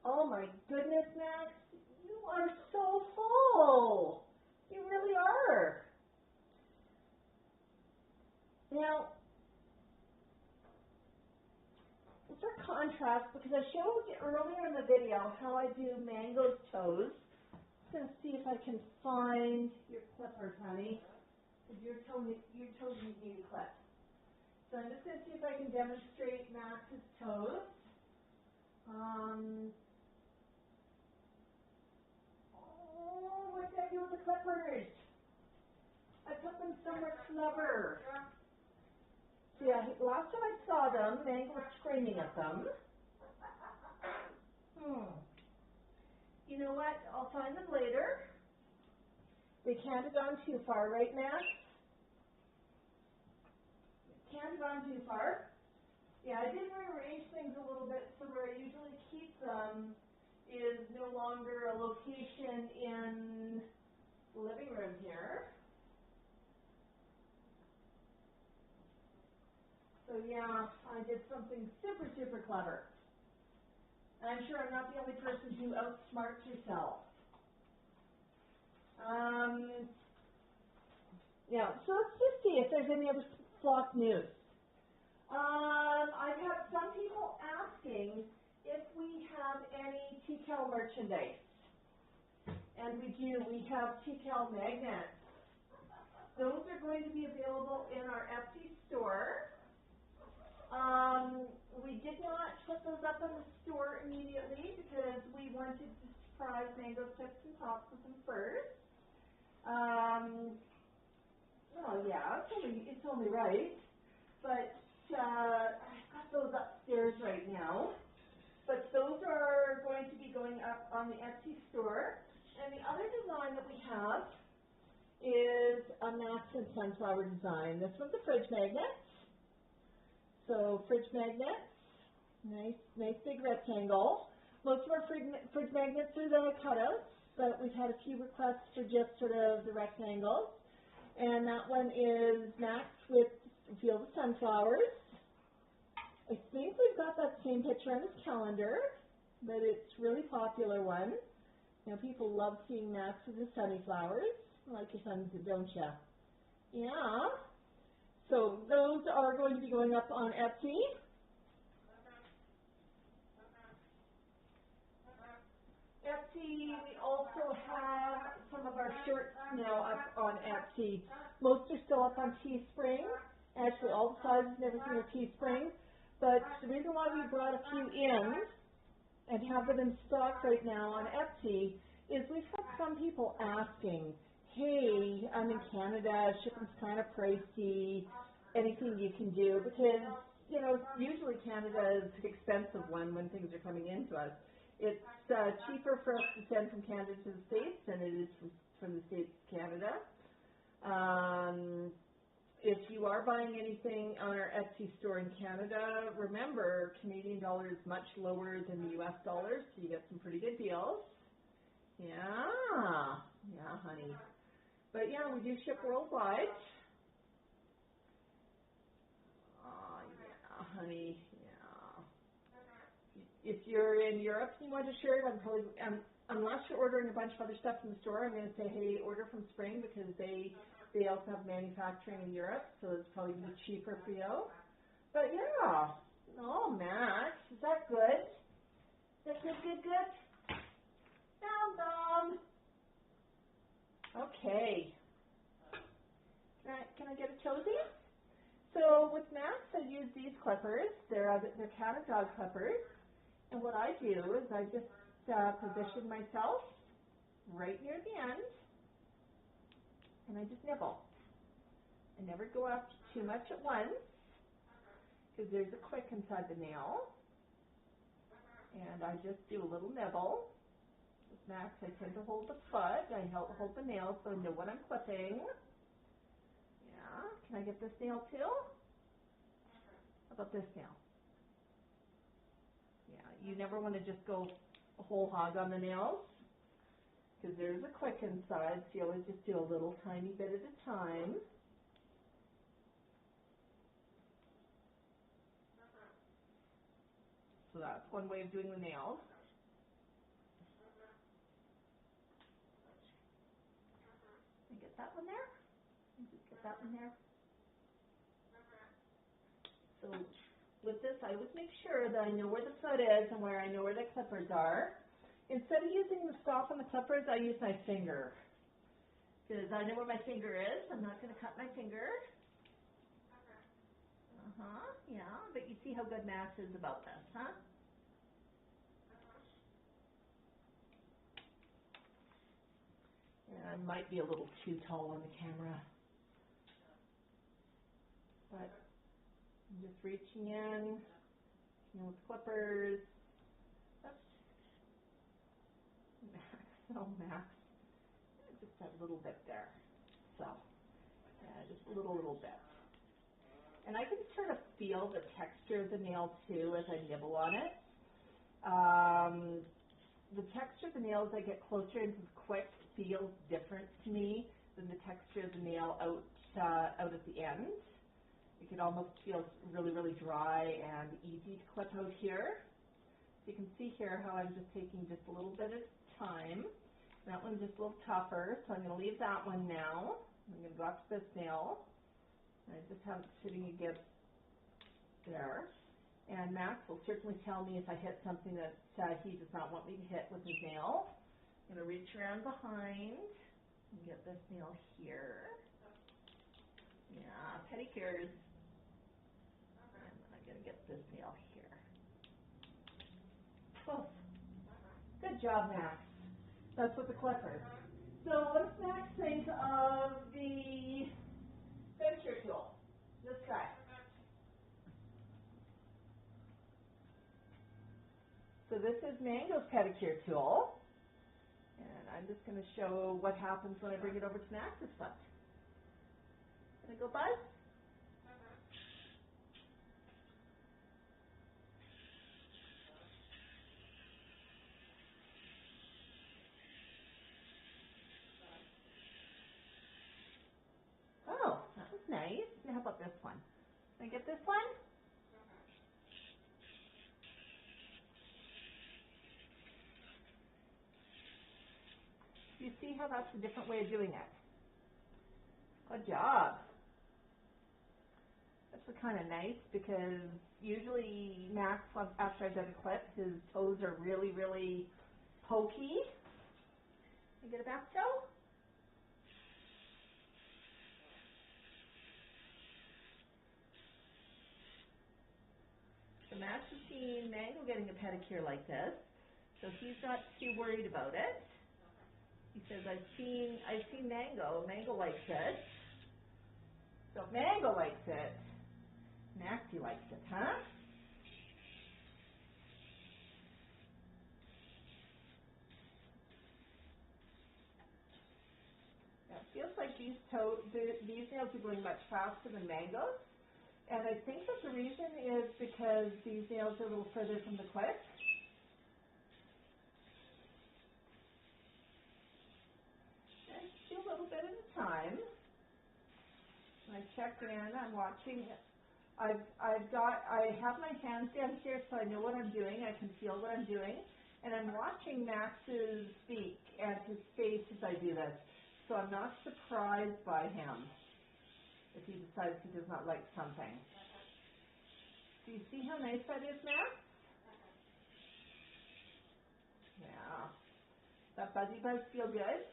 Oh my goodness, Max, you are so full. You really are. Now, for contrast, because I showed earlier in the video how I do Mango's toes. I'm going to see if I can find your clippers, honey. Your toes need a clip. So I'm just going to see if I can demonstrate Max's toes. Oh, what did I do with the clippers? I put them somewhere clever. Yeah, last time I saw them, Mango was screaming at them. You know what? I'll find them later. They can't have gone too far, right, Max? Can't have gone too far. Yeah, I did rearrange things a little bit, so where I usually keep them is no longer a location in the living room here. So yeah, I did something super, super clever. And I'm sure I'm not the only person who outsmarts yourself. Yeah, so let's just see if there's any other flock news. I've had some people asking if we have any TCAL merchandise. And we do. We have TCAL magnets. Those are going to be available in our Etsy store. We did not put those up in the store immediately because we wanted to surprise Mango Tips and Pops with them first. Well, yeah, it's only right. But I've got those upstairs right now. But those are going to be going up on the Etsy store. And the other design that we have is a Max and Sunflower design. This one's a fridge magnet. So fridge magnets, nice big rectangle. Most of our fridge magnets are the cutouts, but we've had a few requests for just sort of the rectangles. And that one is Max with a field of sunflowers. I think we've got that same picture on his calendar. but it's a really popular one. You know, people love seeing Max with his sunflowers. Like your sons, don't you? Yeah. So those are going to be going up on Etsy. Etsy, we also have some of our shirts now up on Etsy. Most are still up on Teespring. Actually, all the sizes and everything are Teespring. But the reason why we brought a few in and have them in stock right now on Etsy is we've had some people asking, hey, I'm in Canada, shipping's kind of pricey, anything you can do? Because, you know, usually Canada is an expensive one when things are coming into us. It's cheaper for us to send from Canada to the States than it is from the States to Canada. If you are buying anything on our Etsy store in Canada, remember Canadian dollar is much lower than the US dollar, so you get some pretty good deals. Yeah, honey. But yeah, we do ship worldwide. Oh, yeah, honey. If you're in Europe and you want a shirt, unless you're ordering a bunch of other stuff from the store, I'm going to say, hey, order from Spring because they also have manufacturing in Europe, so it's probably going to be cheaper for you. But yeah, oh, Max, is that good? Is that good? Down. Okay. Can I get a toesy? So with Max, I use these clippers. They're cat and dog clippers. And what I do is I just position myself right near the end, and I just nibble. I never go after too much at once, because there's a quick inside the nail. And I just do a little nibble. With Max, I tend to hold the foot. I hold the nail so I know what I'm clipping. Yeah. Can I get this nail too? How about this nail? Yeah, you never want to just go a whole hog on the nails because there's a quick inside, so you always just do a little tiny bit at a time. So that's one way of doing the nails. Get that one there? Get that one there? So with this, I always make sure that I know where the foot is and where I know where the clippers are. Instead of using the stop on the clippers, I use my finger. Because I know where my finger is. I'm not going to cut my finger. Yeah, but you see how good Max is about this, huh? Yeah, I might be a little too tall on the camera. But I'm just reaching in, with clippers. Max. Just that little bit there. So, yeah, just a little bit. And I can sort of feel the texture of the nail too as I nibble on it. The texture of the nail as I get closer into the quick feels different to me than the texture of the nail out at the end. It can almost feel really, really dry and easy to clip out here. So you can see here how I'm just taking just a little bit at a time. That one's just a little tougher, so I'm going to leave that one now. I'm going to go up to this nail. And I just have it sitting against there. And Max will certainly tell me if I hit something that he does not want me to hit with his nail. I'm going to reach around behind and get this nail here. Yeah, pedicures. And then I'm going to get this nail here. Oh, good job, Max. That's with the clippers. So what does Max think of the pedicure tool? This guy. So this is Mango's pedicure tool. And I'm just going to show what happens when I bring it over to Max's foot. Can I go, Buzz? Oh, that was nice. Now how about this one? Can I get this one? see how that's a different way of doing it? Good job. That's kind of nice because usually Max, after I've done a clip, his toes are really, really pokey. You get a back toe? So Max has seen Mango getting a pedicure like this, so he's not too worried about it. He says, I've seen Mango. Mango likes it. So if Mango likes it, Maxie likes it, huh? Now, it feels like these nails are going much faster than Mango's. And I think that the reason is because these nails are a little further from the clip. And just a little bit at a time. I check in, I'm watching. I have my hands down here so I know what I'm doing. I can feel what I'm doing. And I'm watching Max's beak and his face as I do this. So I'm not surprised by him if he decides he does not like something. Do you see how nice that is, Max? Yeah. That buzzy buzz feel good?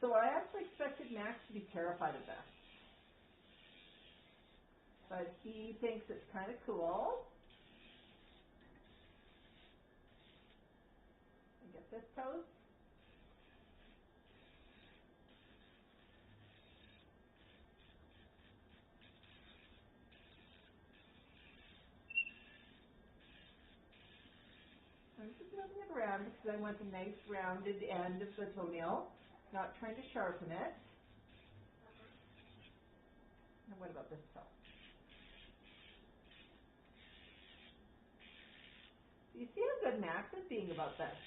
So I actually expected Max to be terrified of this. But he thinks it's kind of cool. And get this toes. I'm just moving it around because I want a nice rounded end of the toenail, not trying to sharpen it. And what about this toe? Do you see how good Max is being about this?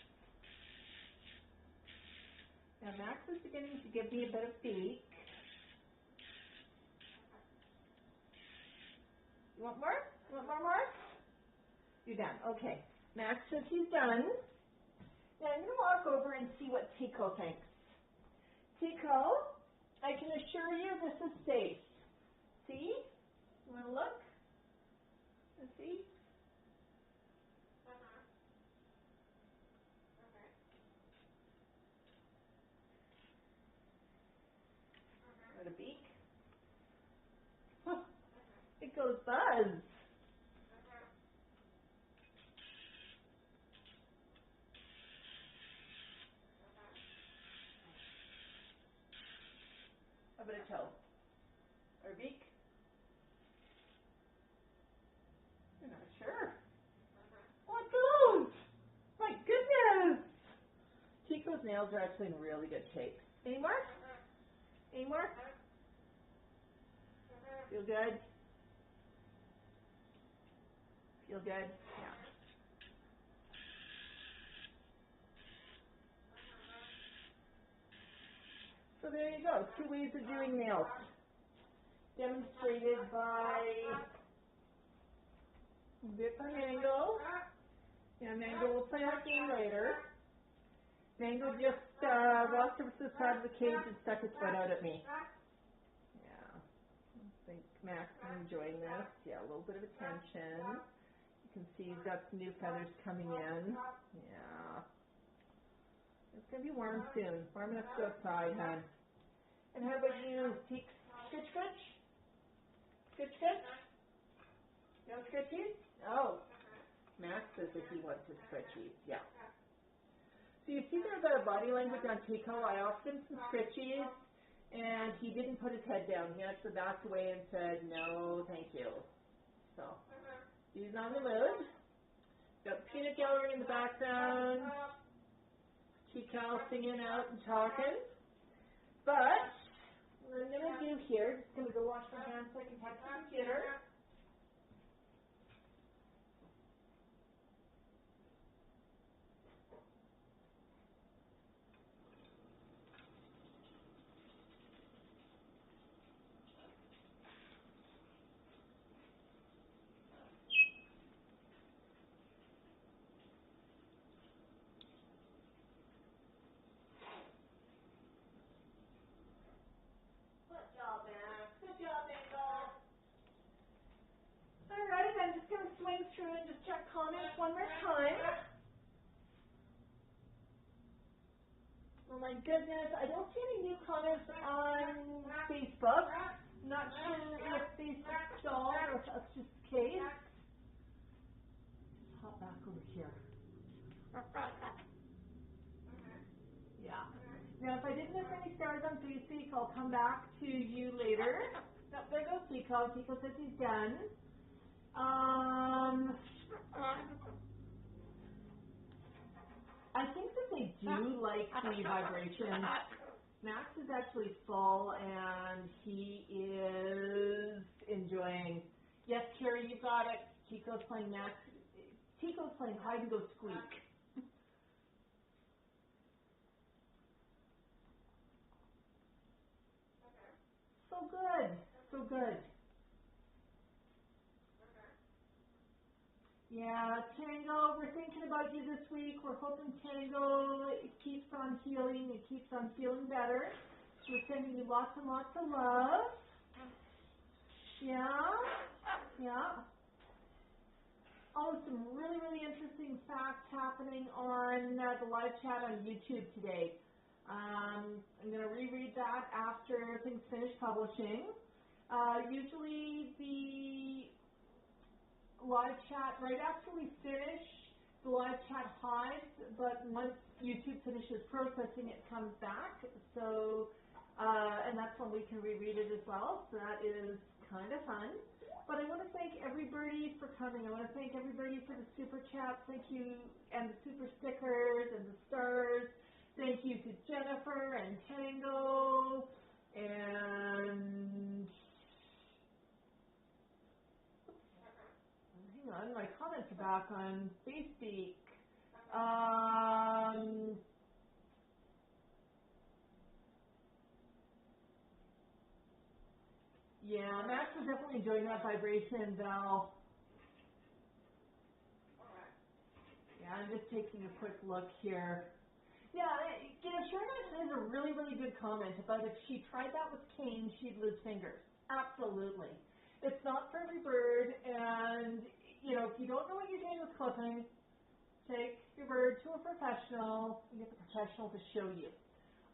Now Max is beginning to give me a bit of beak. You want more? You want more, Mark? You're done. Okay. Max says he's done. Now I'm going to walk over and see what Tico thinks. Tico, I can assure you this is safe. See? You want to look? And see? Got a beak? Huh. It goes buzz. How about a toe? Or a beak? You're not sure. Oh, it goes! My goodness! Tico's nails are actually in really good shape. Any more? Any more? Feel good? Feel good? Yeah. So there you go. 2 ways of doing nails. Demonstrated by Mango. Yeah, Mango will play that game later. Mango just walked over to the side of the cage and stuck his foot out at me. Yeah. I think Max is enjoying this. Yeah, a little bit of attention. You can see he's got some new feathers coming in. Yeah. It's going to be warm soon. Warm enough to go outside, hon. And how about you? Skitch, skitch? Skitch, skitch? No scritchies? Oh. Max says that he wants his scritchies. Yeah. So you see there the body language on Tico. I offered him some scritchies, and he didn't put his head down. He actually backed away and said, no, thank you. So he's not in the mood. Got the peanut gallery in the background. Tico singing out and talking. But what I'm going to do here, just going to go wash my hands so I can touch the computer. one more time. Oh my goodness, I don't see any new comments on Facebook. Not sure if Facebook's stalled or if that's just the case. Just hop back over here. Yeah. Now, if I didn't miss any stars on Facebook, I'll come back to you later. No, there goes Pico. Pico says he's done. I think that they do like the vibration. Max is actually full and he is enjoying. Yes, Carrie, you got it. Chico's playing Max. Chico's playing hide and go squeak. So good, so good. Yeah, Tango, we're thinking about you this week. We're hoping Tango keeps on healing and keeps on feeling better. We're sending you lots and lots of love. Yeah, yeah. Oh, some really, really interesting facts happening on the live chat on YouTube today. I'm going to reread that after things finish publishing. Usually the live chat, right after we finish, the live chat hides, but once YouTube finishes processing, it comes back. So, and that's when we can reread it as well. So that is kind of fun. But I want to thank everybody for coming. I want to thank everybody for the super chats. Thank you, and the super stickers and the stars. Thank you to Jennifer and Tango and hang on, my comments are back on Facebook. Yeah, Max is definitely enjoying that vibration, Val. Yeah, I'm just taking a quick look here. Yeah, you know, Sharon has a really, really good comment about if she tried that with cane, she'd lose fingers. Absolutely. It's not for every bird, and, you know, if you don't know what you're doing with clipping, take your bird to a professional and get the professional to show you.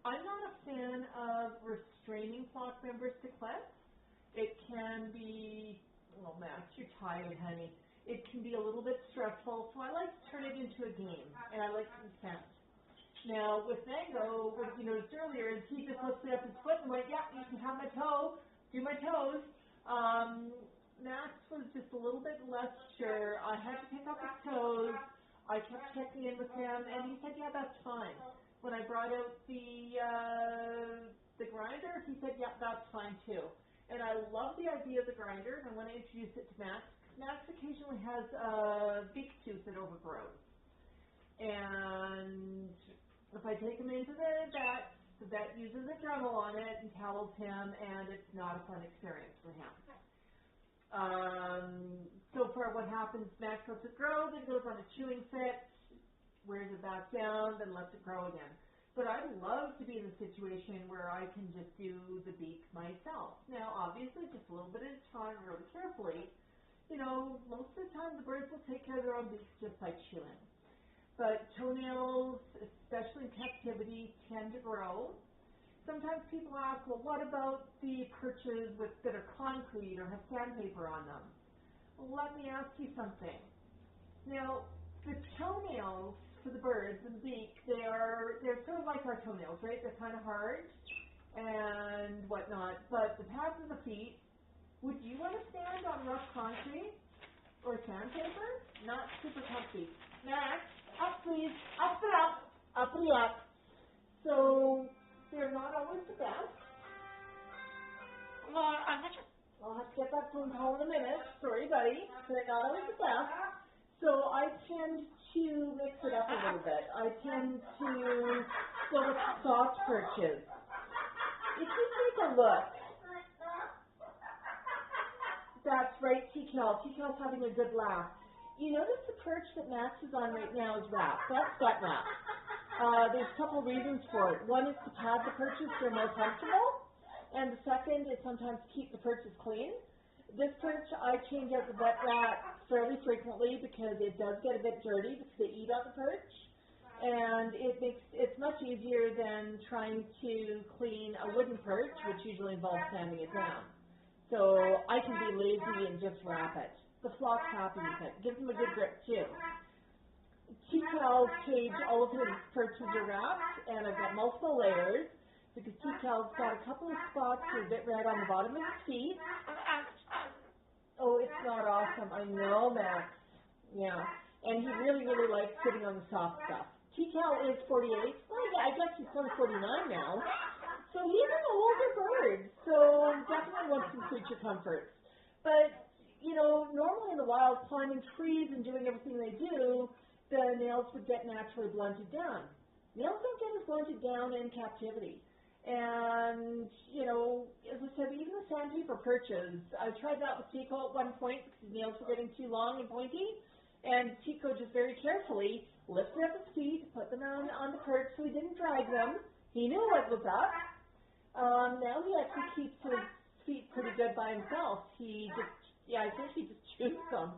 I'm not a fan of restraining flock members to clips. It can be, well, Max, you're tired, honey. It can be a little bit stressful, so I like to turn it into a game, and I like consent. Now, with Mango, what you noticed earlier is he just lifted up his foot and went, yeah, you can have my toe, do my toes. Max was just a little bit less sure. I had to pick up his toes. I kept checking in with him, and he said, yeah, that's fine. When I brought out the grinder, he said, yeah, that's fine too. And I love the idea of the grinder, and I want to introduce it to Max. Max occasionally has a beak tooth that overgrows. And if I take him into the vet uses a Dremel on it and towels him, and it's not a fun experience for him. So far what happens, Max lets it grow, then goes on a chewing fit, wears it back down, then lets it grow again. But I'd love to be in a situation where I can just do the beak myself. Now, obviously, just a little bit at a time, really carefully. You know, most of the time the birds will take care of their own beaks just by chewing. But toenails, especially in captivity, tend to grow. Sometimes people ask, well, what about the perches that are concrete or have sandpaper on them? Well, let me ask you something. Now, the toenails for the birds and the beak, they're sort of like our toenails, right? They're kind of hard and whatnot. But the pads of the feet, would you want to stand on rough concrete or sandpaper? Not super comfy. Max, up please, up and up, up and up. So they're not always the best. I'll have to get that phone call in a minute. Sorry, buddy. They're not always the best. So I tend to mix it up a little bit. I tend to go with soft perches. If you take a look, that's right, T-Cal. T-Cal's having a good laugh. You notice the perch that Max is on right now is wrapped. That's gut wrap. There's a couple reasons for it. One is to pad the perches so they're more comfortable, and the second is sometimes to keep the perches clean. This perch, I change out the vet rat fairly frequently because it does get a bit dirty because they eat on the perch. And it's much easier than trying to clean a wooden perch, which usually involves sanding it down. So I can be lazy and just wrap it. The flock's happy with it. Gives them a good grip too. T-Cal's cage, all of his perches are wrapped, and I've got multiple layers because T-Cal's got a couple of spots that are a bit red on the bottom of his feet. Oh, it's not awesome. I know, Max. Yeah. And he really, really likes sitting on the soft stuff. T-Cal is 48. Well, yeah, I guess he's only 49 now. So he's an older bird. So definitely wants some creature comforts. But, you know, normally in the wild, climbing trees and doing everything they do, the nails would get naturally blunted down. Nails don't get as blunted down in captivity. And, you know, as I said, even the sandpaper perches, I tried that with Tico at one point because his nails were getting too long and pointy. And Tico just very carefully lifted up his feet, put them on the perch so he didn't drag them. He knew what was up. Now he actually keeps his feet pretty good by himself. I think he just chews them.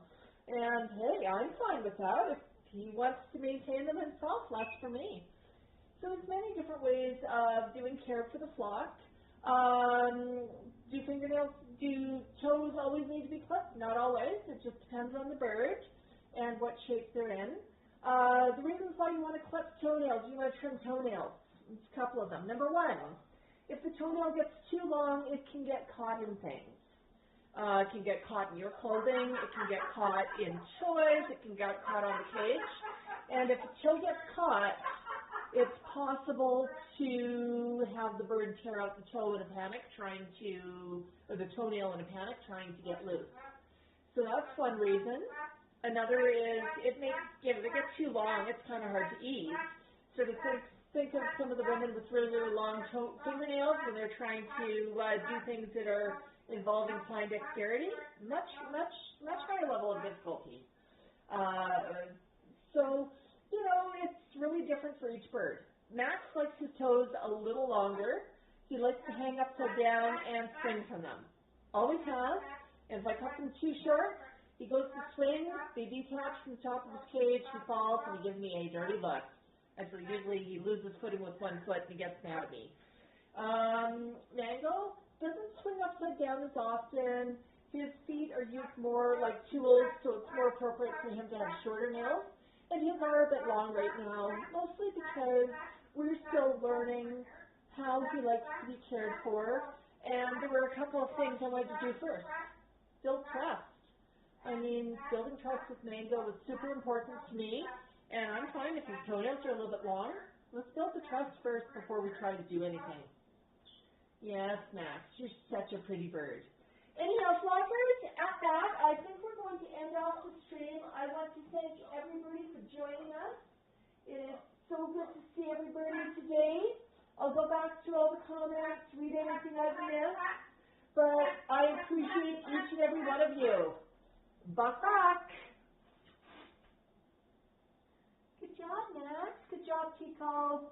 And hey, I'm fine with that. If he wants to maintain them himself, that's for me. So there's many different ways of doing care for the flock. Do toes always need to be clipped? Not always. It just depends on the bird and what shape they're in. The reasons why you want to clip toenails, you want to trim toenails. There's a couple of them. Number one, if the toenail gets too long, it can get caught in things. It can get caught in your clothing, it can get caught in toys, it can get caught on the cage. And if the toe gets caught, it's possible to have the bird tear out the toe in a panic or the toenail in a panic trying to get loose. So that's one reason. Another is if it gets too long, it's kind of hard to ease. So to think of some of the women with really, really long fingernails when they're trying to do things that are involving fine dexterity, much higher level of difficulty. So, you know, it's really different for each bird. Max likes his toes a little longer. He likes to hang upside down and swing from them. Always has. And if I cut them too short, he goes to swing, they detach from the top of his cage, he falls, and he gives me a dirty look. And so usually he loses footing with one foot and he gets mad at me. Mango doesn't swing upside down as often. His feet are used more like tools, so it's more appropriate for him to have shorter nails. And his are a bit long right now, mostly because we're still learning how he likes to be cared for. And there were a couple of things I wanted to do first. Build trust. I mean, building trust with Mango was super important to me, and I'm fine if his toenails are a little bit long. Let's build the trust first before we try to do anything. Yes, Max, you're such a pretty bird. Anyhow, flockers, at that, I think we're going to end off the stream. I want to thank everybody for joining us. It is so good to see everybody today. I'll go back through all the comments, read anything I've missed, but I appreciate each and every one of you. Buck back. Good job, Max. Good job, Tico.